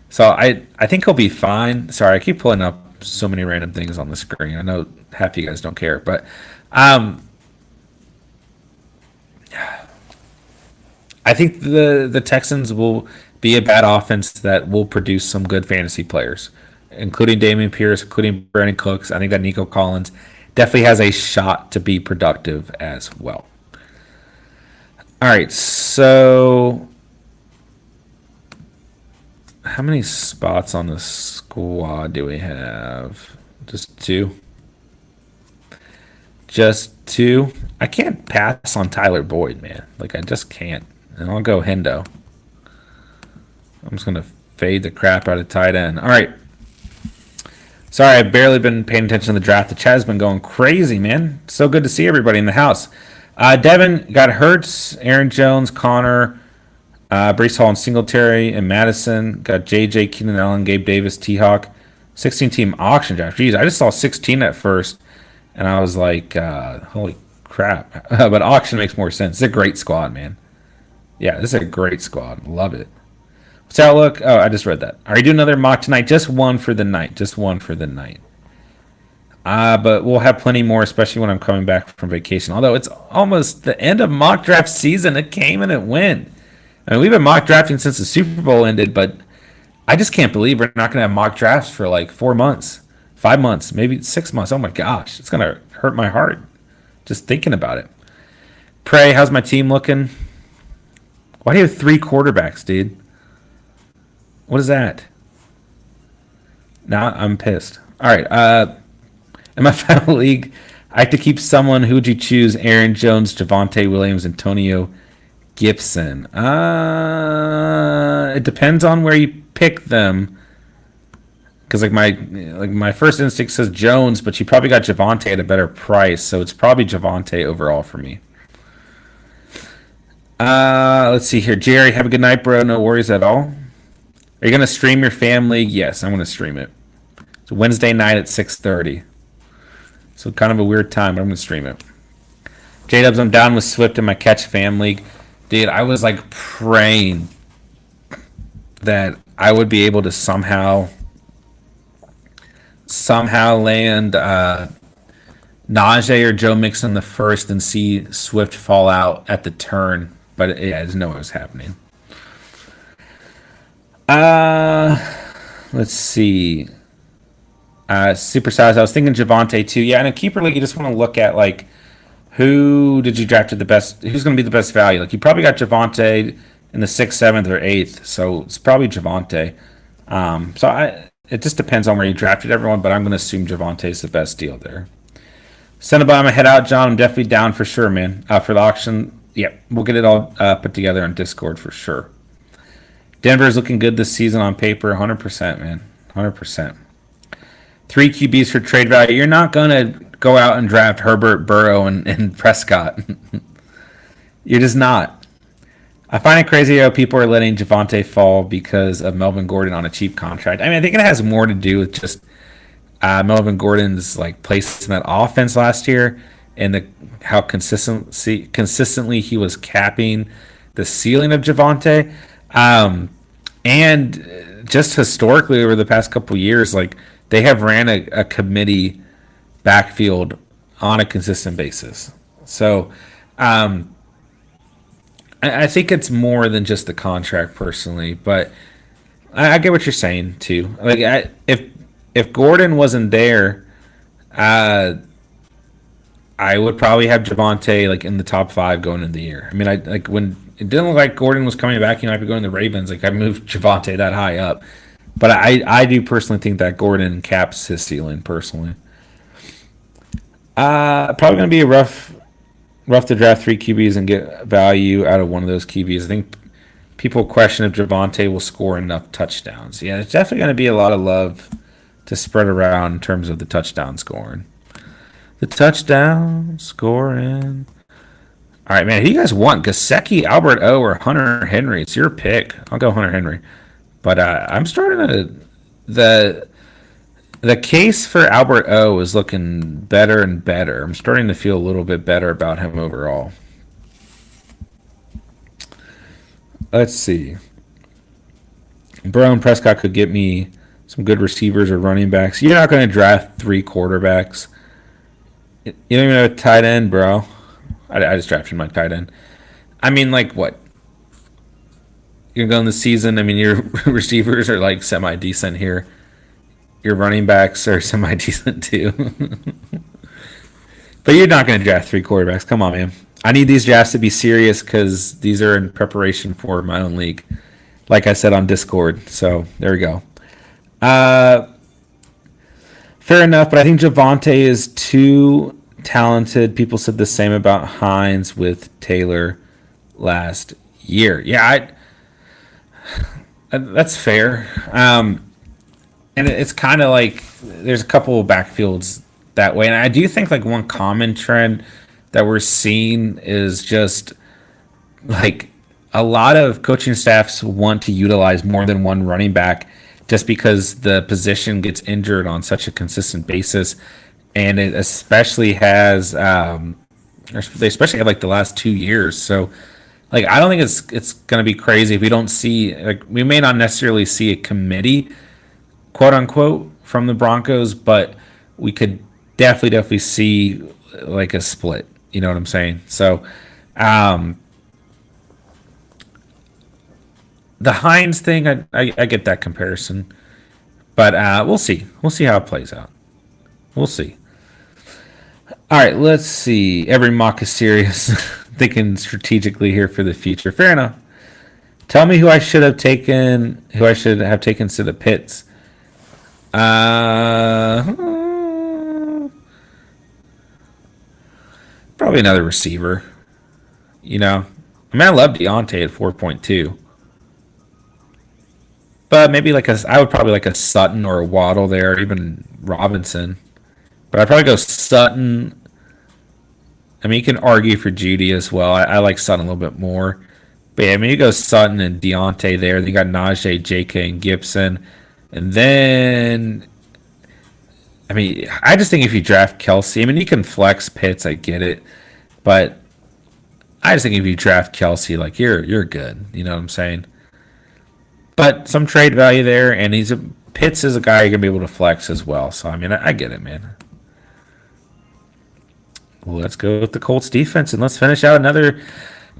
so I think he'll be fine. Sorry, I keep pulling up so many random things on the screen. I know half of you guys don't care, but um, I think the Texans will be a bad offense that will produce some good fantasy players, including Damian Pierce, including Brandon Cooks. I think that Nico Collins definitely has a shot to be productive as well. All right, so how many spots on the squad do we have? Just two. Just two. I can't pass on Tyler Boyd, man. Like I just can't. And I'll go Hendo. I'm just gonna fade the crap out of tight end. All right. Sorry, I've barely been paying attention to the draft. The chat has been going crazy, man. So good to see everybody in the house. Devin got Hurts, Aaron Jones, Connor, Brees Hall, and Singletary, and Madison. Got JJ, Keenan Allen, Gabe Davis, T-Hawk. 16-team auction draft. Jeez, I just saw 16 at first, and I was like, holy crap. But auction makes more sense. It's a great squad, man. Yeah, this is a great squad. Love it. What's our outlook? Oh, I just read that. Are you doing another mock tonight? Just one for the night. Just one for the night. But we'll have plenty more, especially when I'm coming back from vacation. Although it's almost the end of mock draft season. It came and it went. I mean, we've been mock drafting since the Super Bowl ended, but I just can't believe we're not going to have mock drafts for like 4 months, 5 months, maybe 6 months. Oh my gosh, it's going to hurt my heart just thinking about it. Pray, how's my team looking? Why do you have 3 quarterbacks, dude? What is that? Now I'm pissed. All right. In my final league, I have to keep someone. Who would you choose? Aaron Jones, Javonte Williams, Antonio Gibson. It depends on where you pick them. Because my first instinct says Jones, but you probably got Javonte at a better price, so it's probably Javonte overall for me. Let's see here. Jerry, have a good night, bro. No worries at all. Are you going to stream your family? Yes, I'm going to stream it. It's Wednesday night at 6:30. So kind of a weird time, but I'm going to stream it. J-Dubs, I'm down with Swift in my catch fam league. Dude, I was like praying that I would be able to somehow land Najee or Joe Mixon the first and see Swift fall out at the turn. But yeah, I didn't know what was happening. Let's see. Super size. I was thinking Javonte too. Yeah, in a keeper league, you just want to look at like who did you draft at the best? Who's going to be the best value? Like you probably got Javonte in the 6th, 7th, or 8th, so it's probably Javonte. It just depends on where you drafted everyone, but I'm going to assume Javonte is the best deal there. Cinnabon, head out, John. I'm definitely down for sure, man. For the auction, yeah, we'll get it all put together on Discord for sure. Denver's looking good this season on paper, 100%, man, 100%. 3 QBs for trade value. You're not going to go out and draft Herbert, Burrow, and Prescott. You're just not. I find it crazy how people are letting Javonte fall because of Melvin Gordon on a cheap contract. I mean, I think it has more to do with just Melvin Gordon's like place in that offense last year and how consistently he was capping the ceiling of Javonte. And just historically over the past couple of years, like they have ran a committee backfield on a consistent basis. So I think it's more than just the contract personally, but I get what you're saying too. Like if if Gordon wasn't there, uh, I would probably have Javonte like in the top 5 going into the year. I mean, I like when it didn't look like Gordon was coming back. He might be going to the Ravens. Like I moved Javonte that high up, but I do personally think that Gordon caps his ceiling personally. Probably gonna be a rough to draft 3 QBs and get value out of one of those QBs. I think people question if Javonte will score enough touchdowns. Yeah, it's definitely going to be a lot of love to spread around in terms of the touchdown scoring. The touchdown scoring. All right, man. Who do you guys want? Gesicki, Albert O, or Hunter Henry? It's your pick. I'll go Hunter Henry. But I'm starting to the case for Albert O is looking better and better. I'm starting to feel a little bit better about him overall. Let's see. Burrow and Prescott could get me some good receivers or running backs. You're not going to draft 3 quarterbacks. You don't even have a tight end, bro. I just drafted my tight end. I mean, like, what? You're going this season. I mean, your receivers are like semi-decent here. Your running backs are semi-decent too. But you're not going to draft 3 quarterbacks. Come on, man. I need these drafts to be serious because these are in preparation for my own league. Like I said on Discord. So there we go. Fair enough, but I think Javonte is too talented. People said the same about Hines with Taylor last year. Yeah, that's fair. And it's kind of like there's a couple of backfields that way. And I do think like one common trend that we're seeing is just like a lot of coaching staffs want to utilize more than one running back just because the position gets injured on such a consistent basis. And it especially has, they especially have like the last 2 years. So like, I don't think it's going to be crazy if we don't see, like, we may not necessarily see a committee, quote unquote, from the Broncos, but we could definitely see like a split. You know what I'm saying? So, the Hines thing, I get that comparison, but we'll see. We'll see how it plays out. We'll see. All right, let's see. Every mock is serious, thinking strategically here for the future. Fair enough. Tell me who I should have taken. Who I should have taken instead of Pitts. Probably another receiver. You know, I mean, I love Deontay at 4.2. But maybe I would probably like a Sutton or a Waddle there, or even Robinson. But I'd probably go Sutton. I mean, you can argue for Judy as well. I like Sutton a little bit more. But yeah, I mean, you go Sutton and Deontay there. Then you got Najee, JK, and Gibson. And then, I mean, I just think if you draft Kelsey, I mean, you can flex Pitts, I get it. But I just think if you draft Kelsey, like, you're good. You know what I'm saying? But some trade value there, and Pitts is a guy you're going to be able to flex as well. So, I mean, I get it, man. Well, let's go with the Colts defense, and let's finish out another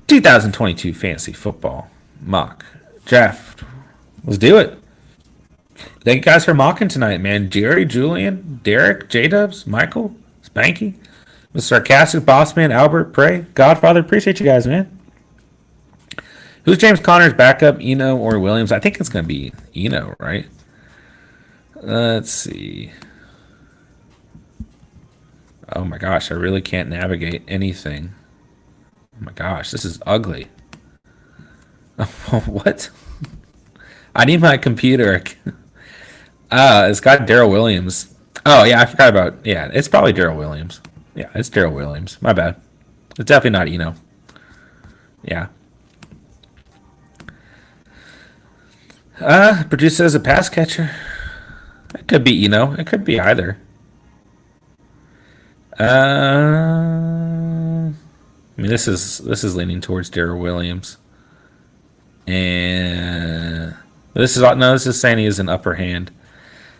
2022 fantasy football mock draft. Let's do it. Thank you guys for mocking tonight, man. Jerry, Julian, Derek, J-Dubs, Michael, Spanky, Mr. Sarcastic, Bossman, Albert, Prey, Godfather. Appreciate you guys, man. Who's James Conner's backup, Eno or Williams? I think it's going to be Eno, right? Let's see. Oh my gosh, I really can't navigate anything. Oh my gosh, this is ugly. What? I need my computer. It's got Darrell Williams. Oh yeah, I forgot about. Yeah, it's probably Darrell Williams. Yeah, it's Darrell Williams. My bad. It's definitely not Eno. Yeah. Produced as a pass catcher. It could be Eno. It could be either. I mean, this is leaning towards Darrell Williams, and this is saying he has an upper hand.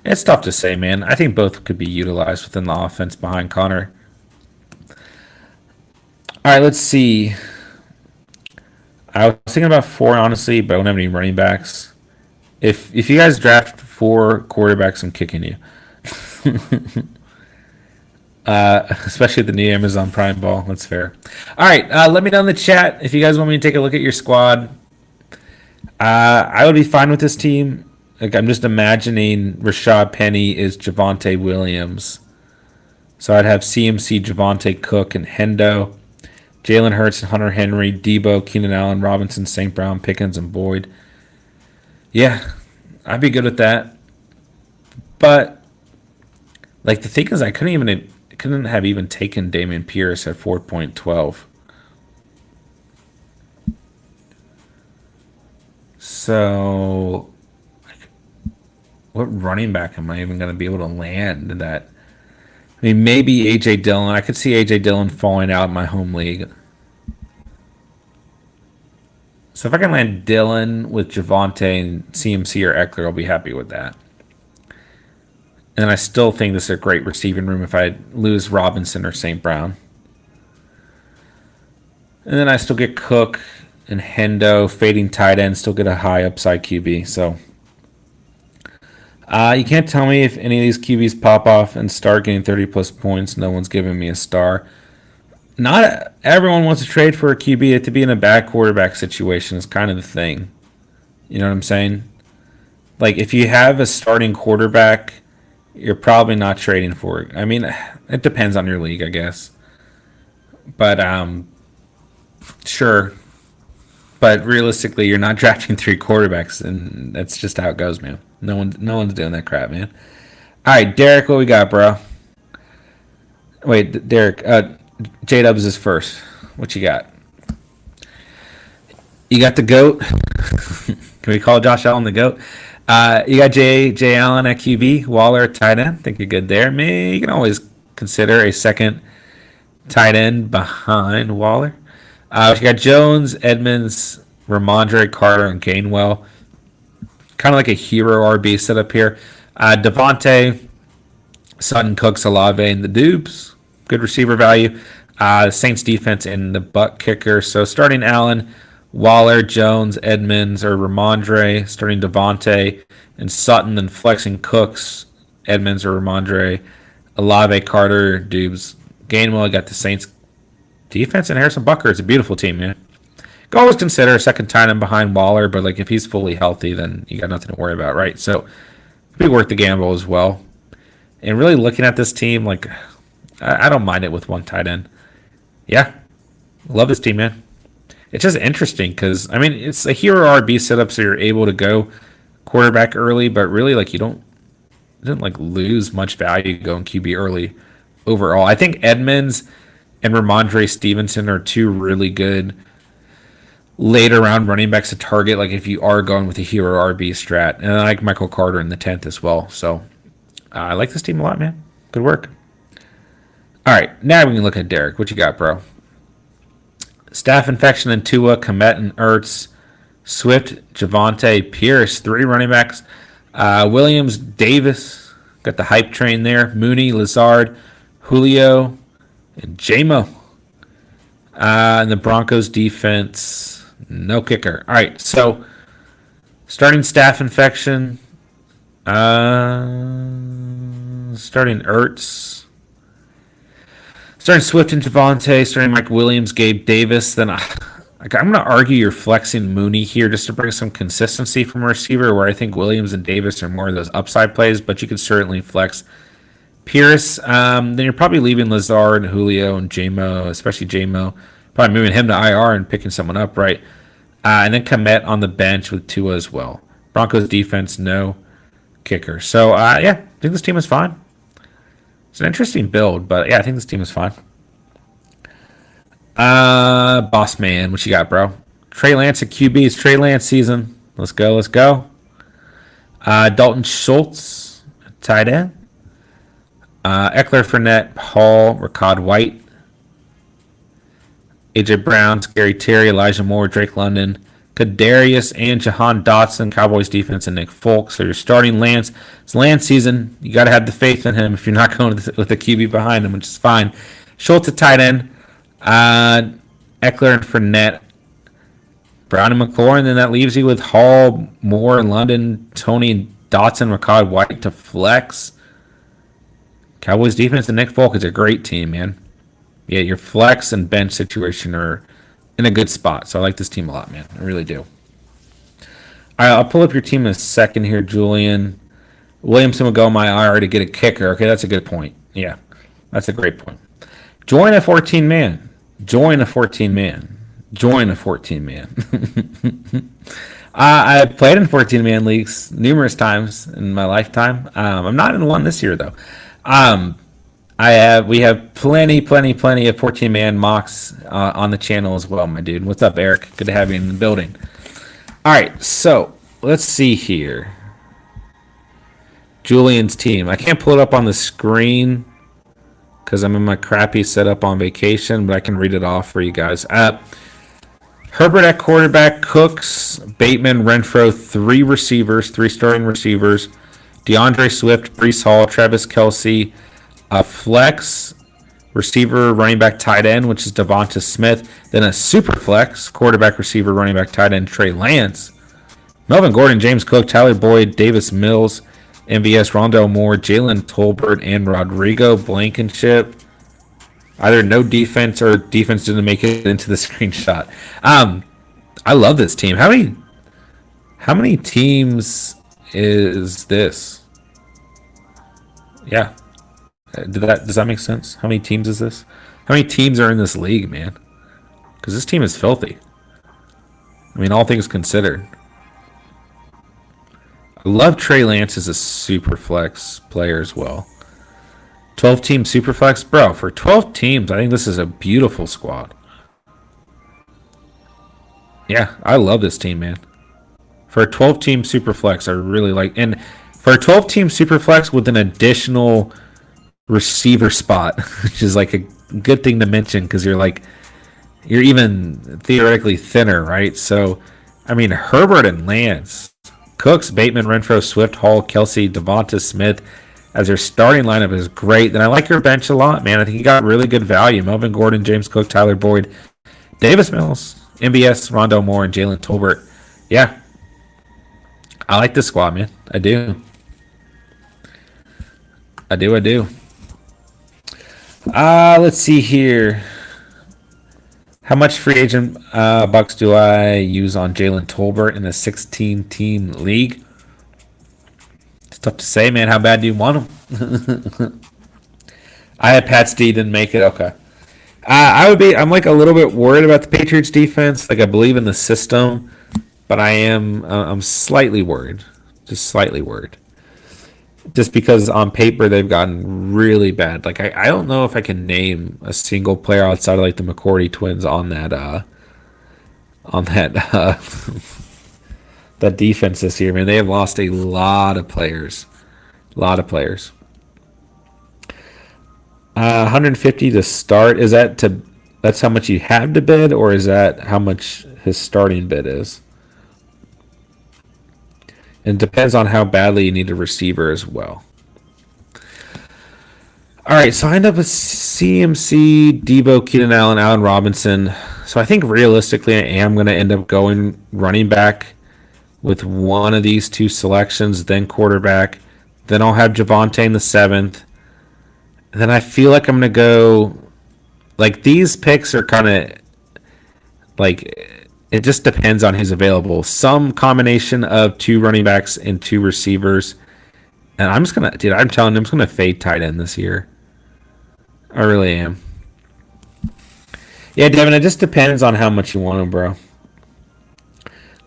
It's tough to say, man. I think both could be utilized within the offense behind Connor. All right, let's see. I was thinking about 4, honestly, but I don't have any running backs. If you guys draft 4 quarterbacks, I'm kicking you. Especially the new Amazon Prime ball. That's fair. All right, let me know in the chat if you guys want me to take a look at your squad. I would be fine with this team. Like I'm just imagining Rashad Penny is Javonte Williams. So I'd have CMC, Javonte Cook, and Hendo. Jalen Hurts and Hunter Henry, Debo, Keenan Allen, Robinson, St. Brown, Pickens, and Boyd. Yeah, I'd be good with that. But like the thing is, I couldn't have even taken Dameon Pierce at 4.12. So, what running back am I even going to be able to land that? I mean, maybe A.J. Dillon. I could see A.J. Dillon falling out in my home league. So if I can land Dillon with Javonte and CMC or Eckler, I'll be happy with that. And I still think this is a great receiving room if I lose Robinson or St. Brown. And then I still get Cook and Hendo, fading tight end, still get a high upside QB. So you can't tell me if any of these QBs pop off and start getting 30-plus points. No one's giving me a star. Not everyone wants to trade for a QB. To be in a bad quarterback situation is kind of the thing. You know what I'm saying? Like, if you have a starting quarterback, you're probably not trading for it. I mean, it depends on your league, I guess. But, sure. But realistically, you're not drafting 3 quarterbacks, and that's just how it goes, man. No one's doing that crap, man. All right, Derek, what we got, bro? Wait, Derek, J-Dubs is first. What you got? You got the GOAT. Can we call Josh Allen the GOAT? You got Jay Allen at QB, Waller at tight end. Think you're good there. Maybe you can always consider a second tight end behind Waller. You got Jones, Edmonds, Ramondre, Carter, and Gainwell. Kind of like a hero RB setup here. Devontae, Sutton, Cooks, Olave, and the Dubes. Good receiver value. Saints defense and the butt kicker. So starting Allen, Waller, Jones, Edmonds, or Ramondre. Starting Devontae and Sutton, then flexing Cooks, Edmonds, or Ramondre. Olave, Carter, Dubes. Gainwell got the Saints defense, and Harrison Butker is a beautiful team, man. You can always consider a second tight end behind Waller, but like if he's fully healthy, then you got nothing to worry about, right? So it'd be worth the gamble as well. And really looking at this team, like I don't mind it with one tight end. Yeah, love this team, man. It's just interesting because I mean it's a hero RB setup, so you're able to go quarterback early, but really like you didn't like lose much value going QB early overall. I think Edmonds and Ramondre Stevenson are 2 really good later round running backs to target, like if you are going with a hero RB strat. And I like Michael Carter in the 10th as well. So I like this team a lot, man. Good work. All right, now we can look at Derek. What you got, bro? Staph infection in Tua, Komet and Ertz, Swift, Javonte, Pierce, 3 running backs. Williams, Davis, got the hype train there. Mooney, Lazard, Julio, and J-Mo. And the Broncos defense, no kicker. All right, so starting staph infection, starting Ertz, starting Swift and Javonte, starting Mike Williams, Gabe Davis. Then I'm going to argue you're flexing Mooney here just to bring some consistency from a receiver, where I think Williams and Davis are more of those upside plays, but you could certainly flex Pierce. Then you're probably leaving Lazard and Julio and J-Mo, especially J-Mo. Probably moving him to IR and picking someone up, right? And then Komet on the bench with Tua as well. Broncos defense, no kicker. So, yeah, I think this team is fine. It's an interesting build, but yeah, I think this team is fine. Boss man, what you got, bro? Trey Lance at QB. It's Trey Lance season. Let's go. Dalton Schultz, tight end. Eckler, Fournette, Hall, Ricard White, AJ Brown, Scary Terry, Elijah Moore, Drake London, Kadarius, and Jon Dawson, Cowboys defense, and Nick Folk. So you're starting Lance. It's Lance season. You got to have the faith in him if you're not going with the QB behind him, which is fine. Schultz at tight end. Eckler and Fournette. Brown and McLaurin. Then that leaves you with Hall, Moore, London, Tony, Dotson, Ricard White to flex. Cowboys defense and Nick Folk is a great team, man. Yeah, your flex and bench situation are in a good spot. So I like this team a lot, man. I really do. All right, I'll pull up your team in a second here, Julian. Williamson will go on my IR to get a kicker. Okay, that's a good point. Yeah, that's a great point. Join a 14 man. Join a 14 man. Join a 14 man. I've played in 14 man leagues numerous times in my lifetime. I'm not in one this year though. We have plenty of 14 man mocks on the channel as well, my dude. What's up, Eric? Good to have you in the building. All right, so let's see here. Julian's team. I can't pull it up on the screen because I'm in my crappy setup on vacation, but I can read it off for you guys. Herbert at quarterback, Cooks, Bateman, Renfro, 3 receivers, 3 starting receivers, DeAndre Swift, Breece Hall, Travis Kelce, a flex receiver, running back, tight end, which is Devonta Smith, then a super flex quarterback, receiver, running back, tight end, Trey Lance, Melvin Gordon, James Cook, Tyler Boyd, Davis Mills, MVS, Rondell Moore, Jalen Tolbert, and Rodrigo Blankenship. Either no defense or defense didn't make it into the screenshot. I love this team. How many teams is this? Yeah. Does that make sense? How many teams is this? How many teams are in this league, man? Because this team is filthy. I mean, all things considered. I love Trey Lance as a super flex player as well. 12-team super flex, bro. For 12 teams, I think this is a beautiful squad. Yeah, I love this team, man. For a 12-team super flex, I really like, and for a 12-team super flex with an additional receiver spot, which is like a good thing to mention because you're even theoretically thinner, right? So, I mean, Herbert and Lance, Cooks, Bateman, Renfro, Swift, Hall, Kelce, Devonta Smith as your starting lineup is great. Then I like your bench a lot, man. I think you got really good value. Melvin Gordon, James Cook, Tyler Boyd, Davis Mills, MBS, Rondell Moore, and Jalen Tolbert. Yeah. I like this squad, man. I do. Let's see here. How much free agent bucks do I use on Jalen Tolbert in a 16-team league? It's tough to say, man. How bad do you want him? I had Pat Steve didn't make it. Okay. I'm like a little bit worried about the Patriots defense. Like I believe in the system, but I'm slightly worried. Just slightly worried. Just because on paper they've gotten really bad. Like I don't know if I can name a single player outside of like the McCourty twins on that that defense this year, man. They have lost a lot of players. 150 to start. That's how much you have to bid, or is that how much his starting bid is? And it depends on how badly you need a receiver as well. All right, so I end up with CMC, Debo, Keenan Allen, Allen Robinson. So I think realistically I am going to end up going running back with one of these two selections, then quarterback. Then I'll have Javonte in the 7th. And then I feel like I'm going to go... Like, these picks are kind of... Like, it just depends on who's available. Some combination of 2 running backs and 2 receivers. And I'm just going to... Dude, I'm telling you, I'm just going to fade tight end this year. I really am. Yeah, Devin, it just depends on how much you want them, bro.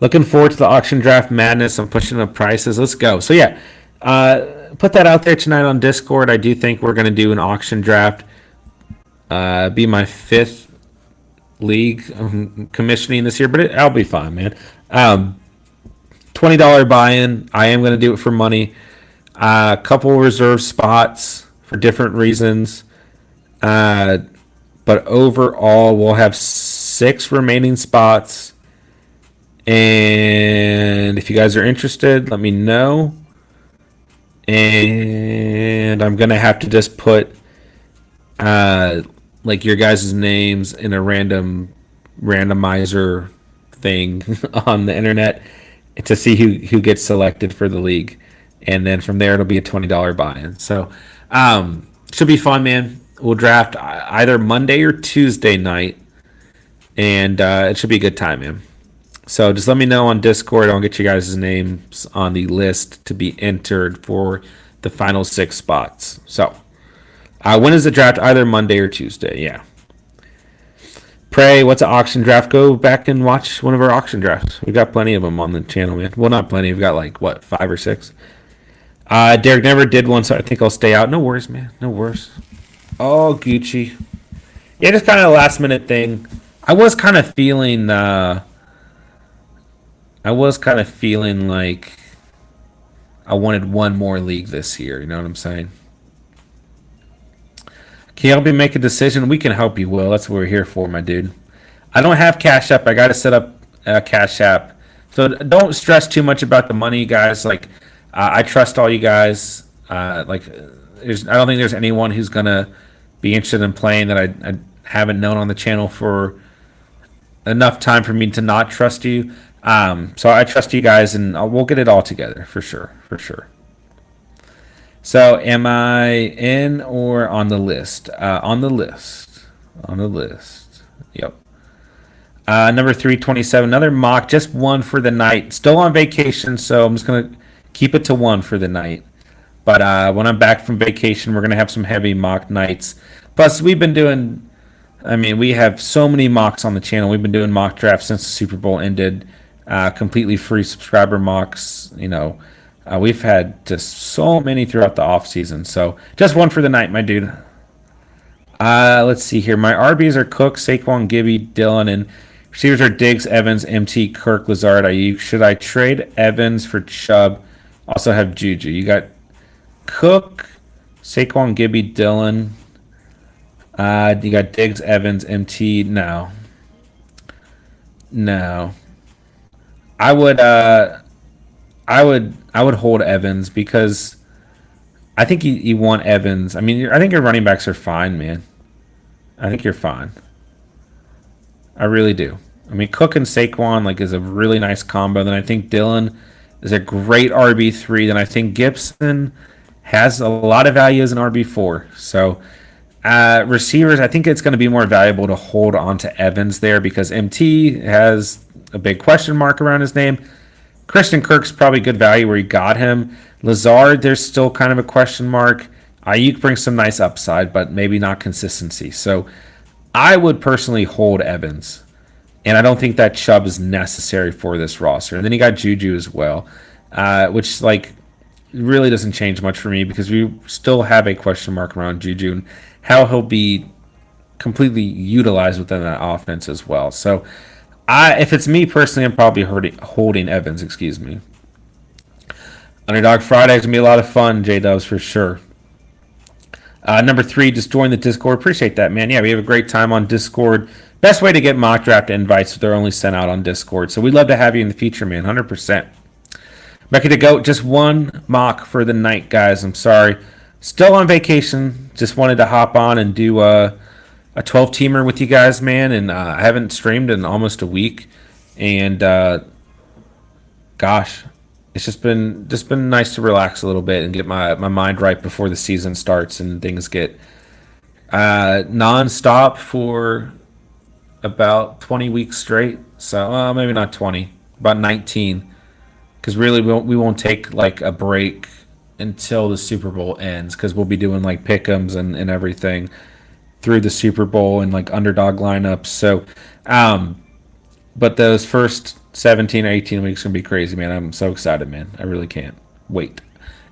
Looking forward to the auction draft madness. I'm pushing up prices. Let's go. So, yeah, put that out there tonight on Discord. I do think we're going to do an auction draft. Be my 5th league commissioning this year, but I'll be fine, man. $20 buy-in. I am going to do it for money. A couple reserve spots for different reasons. But overall, we'll have 6 remaining spots. And if you guys are interested, let me know. And I'm going to have to just put like your guys' names in a randomizer thing on the internet to see who gets selected for the league. And then from there, it'll be a $20 buy-in. So, Should be fun, man. We'll draft either Monday or Tuesday night, and it should be a good time, man. So just let me know on Discord. I'll get you guys' names on the list to be entered for the final 6 spots. So when is the draft? Either Monday or Tuesday. Yeah. Pray, what's an auction draft? Go back and watch one of our auction drafts. We've got plenty of them on the channel, man. Well, not plenty. We've got like, what, 5 or 6? Derek never did one, so I think I'll stay out. No worries, man. No worries. Oh, Gucci. Yeah, just kind of a last minute thing. I was kind of feeling like I wanted one more league this year. You know what I'm saying? Can you help me make a decision? We can help you, Will. That's what we're here for, my dude. I don't have Cash App. I got to set up Cash App. So don't stress too much about the money, guys. Like, I trust all you guys. I don't think there's anyone who's going to be interested in playing that I haven't known on the channel for enough time for me to not trust you. So I trust you guys, and we'll get it all together for sure. For sure. So, am I in or on the list? On the list. On the list. Yep. Number 327, another mock, just one for the night. Still on vacation, so I'm just going to keep it to one for the night. But when I'm back from vacation, we're going to have some heavy mock nights. Plus, we have so many mocks on the channel. We've been doing mock drafts since the Super Bowl ended. Completely free subscriber mocks, we've had just so many throughout the off season. So just one for the night, my dude. Let's see here. My RBs are Cook, Saquon, Gibby, Dillon, and receivers are Diggs, Evans, MT, Kirk, Lazard, Ayuk. Should I trade Evans for Chubb? Also have Juju. You got Cook, Saquon, Gibby, Dillon. You got Diggs, Evans, MT. No. I would hold Evans because I think you want Evans. I think your running backs are fine, man. I think you're fine. I really do. Cook and Saquon is a really nice combo. Then I think Dillon is a great RB3. Then I think Gibson has a lot of value as an RB4. So receivers, I think it's going to be more valuable to hold on to Evans there because MT has a big question mark around his name. Christian Kirk's probably good value where you got him. Lazard, there's still kind of a question mark. Ayuk brings some nice upside, but maybe not consistency. So I would personally hold Evans. And I don't think that Chubb is necessary for this roster. And then you got Juju as well, which really doesn't change much for me because we still have a question mark around Juju and how he'll be completely utilized within that offense as well. So if it's me personally, I'm probably holding Evans. Excuse me. Underdog Friday is gonna be a lot of fun, J-Dubs, for sure. Number 3, just join the Discord. Appreciate that, man. Yeah, we have a great time on Discord. Best way to get mock draft invites if they're only sent out on Discord. So we'd love to have you in the future, man. 100%. Ready to go. Just one mock for the night, guys. I'm sorry. Still on vacation. Just wanted to hop on and do a 12-teamer with you guys, man, and I haven't streamed in almost a week, and gosh, it's just been nice to relax a little bit and get my mind right before the season starts and things get non-stop for about 20 weeks straight. So maybe not 20, about 19, because really we won't take a break until the Super Bowl ends because we'll be doing pick'ems and everything through the Super Bowl and underdog lineups. So, but those first 17 or 18 weeks are going to be crazy, man. I'm so excited, man. I really can't wait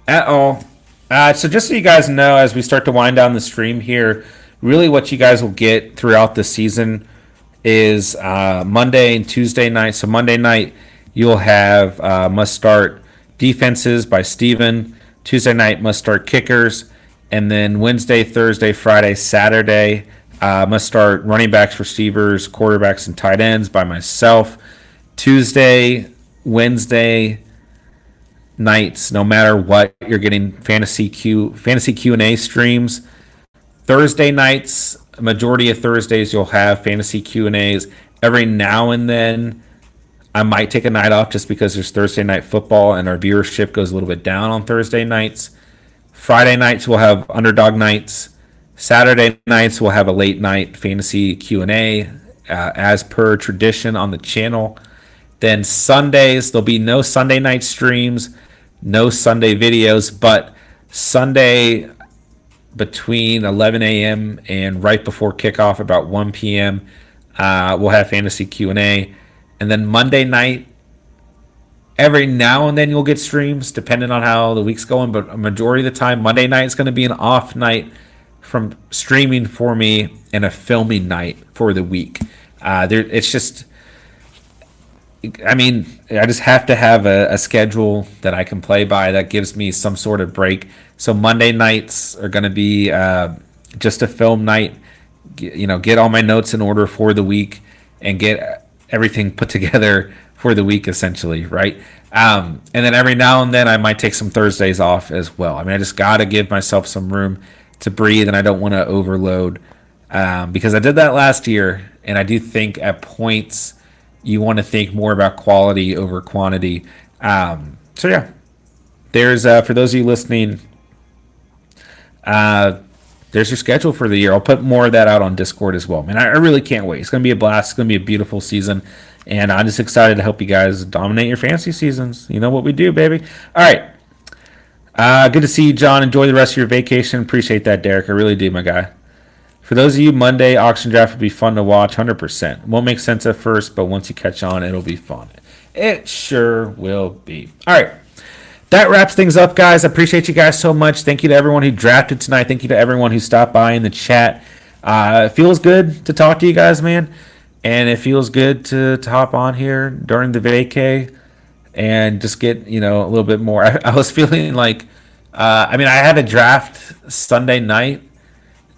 at all. So just so you guys know, as we start to wind down the stream here, really what you guys will get throughout the season is Monday and Tuesday night. So Monday night, you'll have must start defenses by Steven. Tuesday night, must start kickers. And then Wednesday, Thursday, Friday, Saturday, must start running backs, receivers, quarterbacks, and tight ends by myself. Tuesday, Wednesday nights, no matter what, you're getting fantasy Q&A streams. Thursday nights, majority of Thursdays, you'll have fantasy Q&As. Every now and then, I might take a night off just because there's Thursday night football and our viewership goes a little bit down on Thursday nights. Friday nights we'll have Underdog nights. Saturday nights we'll have a late night fantasy Q&A as per tradition on the channel. Then Sundays there'll be no Sunday night streams, no Sunday videos, but Sunday between 11 a.m. and right before kickoff, about 1 p.m., we'll have fantasy Q&A. And then Monday night, every now and then you'll get streams, depending on how the week's going. But a majority of the time, Monday night is going to be an off night from streaming for me and a filming night for the week. It's just, I mean, I just have to have a schedule that I can play by that gives me some sort of break. So Monday nights are going to be just a film night, get all my notes in order for the week and get everything put together for the week, essentially, right? And then every now and then I might take some Thursdays off as well. I mean, I just got to give myself some room to breathe, and I don't want to overload because I did that last year, and I do think at points you want to think more about quality over quantity. So yeah, there's for those of you listening, there's your schedule for the year. I'll put more of that out on Discord as well. Man, I really can't wait. It's going to be a blast. It's going to be a beautiful season. And I'm just excited to help you guys dominate your fantasy seasons. You know what we do, baby. All right. Good to see you, John. Enjoy the rest of your vacation. Appreciate that, Derek. I really do, my guy. For those of you, Monday auction draft will be fun to watch, 100%. Won't make sense at first, but once you catch on, it'll be fun. It sure will be. All right. That wraps things up, guys. I appreciate you guys so much. Thank you to everyone who drafted tonight. Thank you to everyone who stopped by in the chat. It feels good to talk to you guys, man. And it feels good to hop on here during the vacay and just get, a little bit more. I was feeling like, I had a draft Sunday night,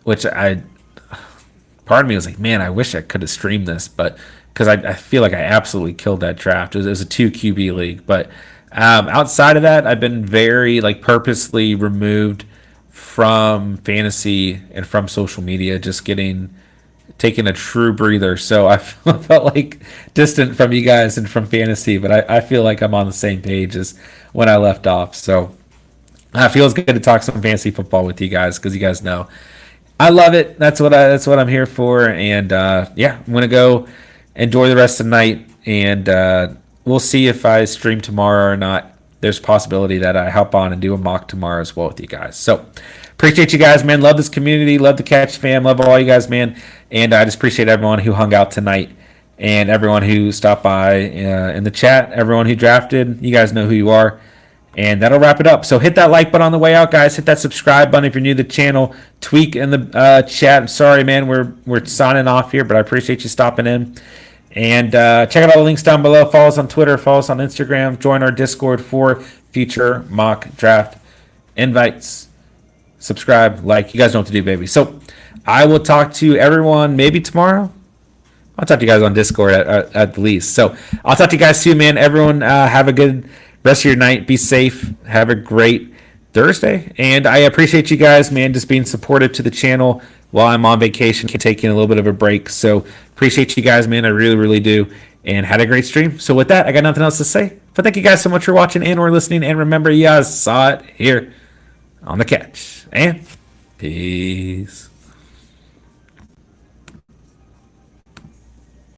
which part of me was like, man, I wish I could have streamed this, but because I feel like I absolutely killed that draft. It was a 2 QB league, but outside of that, I've been very purposely removed from fantasy and from social media, just taking a true breather. So I felt like distant from you guys and from fantasy, but I feel like I'm on the same page as when I left off. So it feels good to talk some fantasy football with you guys because you guys know I love it. That's what I'm here for. And I'm gonna go enjoy the rest of the night, and we'll see if I stream tomorrow or not. There's a possibility that I hop on and do a mock tomorrow as well with you guys. So appreciate you guys, man. Love this community. Love the Catch fam. Love all you guys, man. And I just appreciate everyone who hung out tonight and everyone who stopped by in the chat, everyone who drafted. You guys know who you are. And that'll wrap it up. So hit that like button on the way out, guys. Hit that subscribe button if you're new to the channel. Tweak in the chat. I'm sorry, man. We're signing off here, but I appreciate you stopping in. And check out all the links down below. Follow us on Twitter. Follow us on Instagram. Join our Discord for future mock draft invites. Subscribe, like. You guys know what to do, baby. So I will talk to everyone maybe tomorrow. I'll talk to you guys on Discord at the least. So I'll talk to you guys soon, man. Everyone have a good rest of your night. Be safe. Have a great Thursday. And I appreciate you guys, man, just being supportive to the channel while I'm on vacation, taking a little bit of a break. So appreciate you guys, man. I really, really do. And had a great stream. So with that, I got nothing else to say. But thank you guys so much for watching and or listening. And remember, you guys saw it here on the Catch. And peace.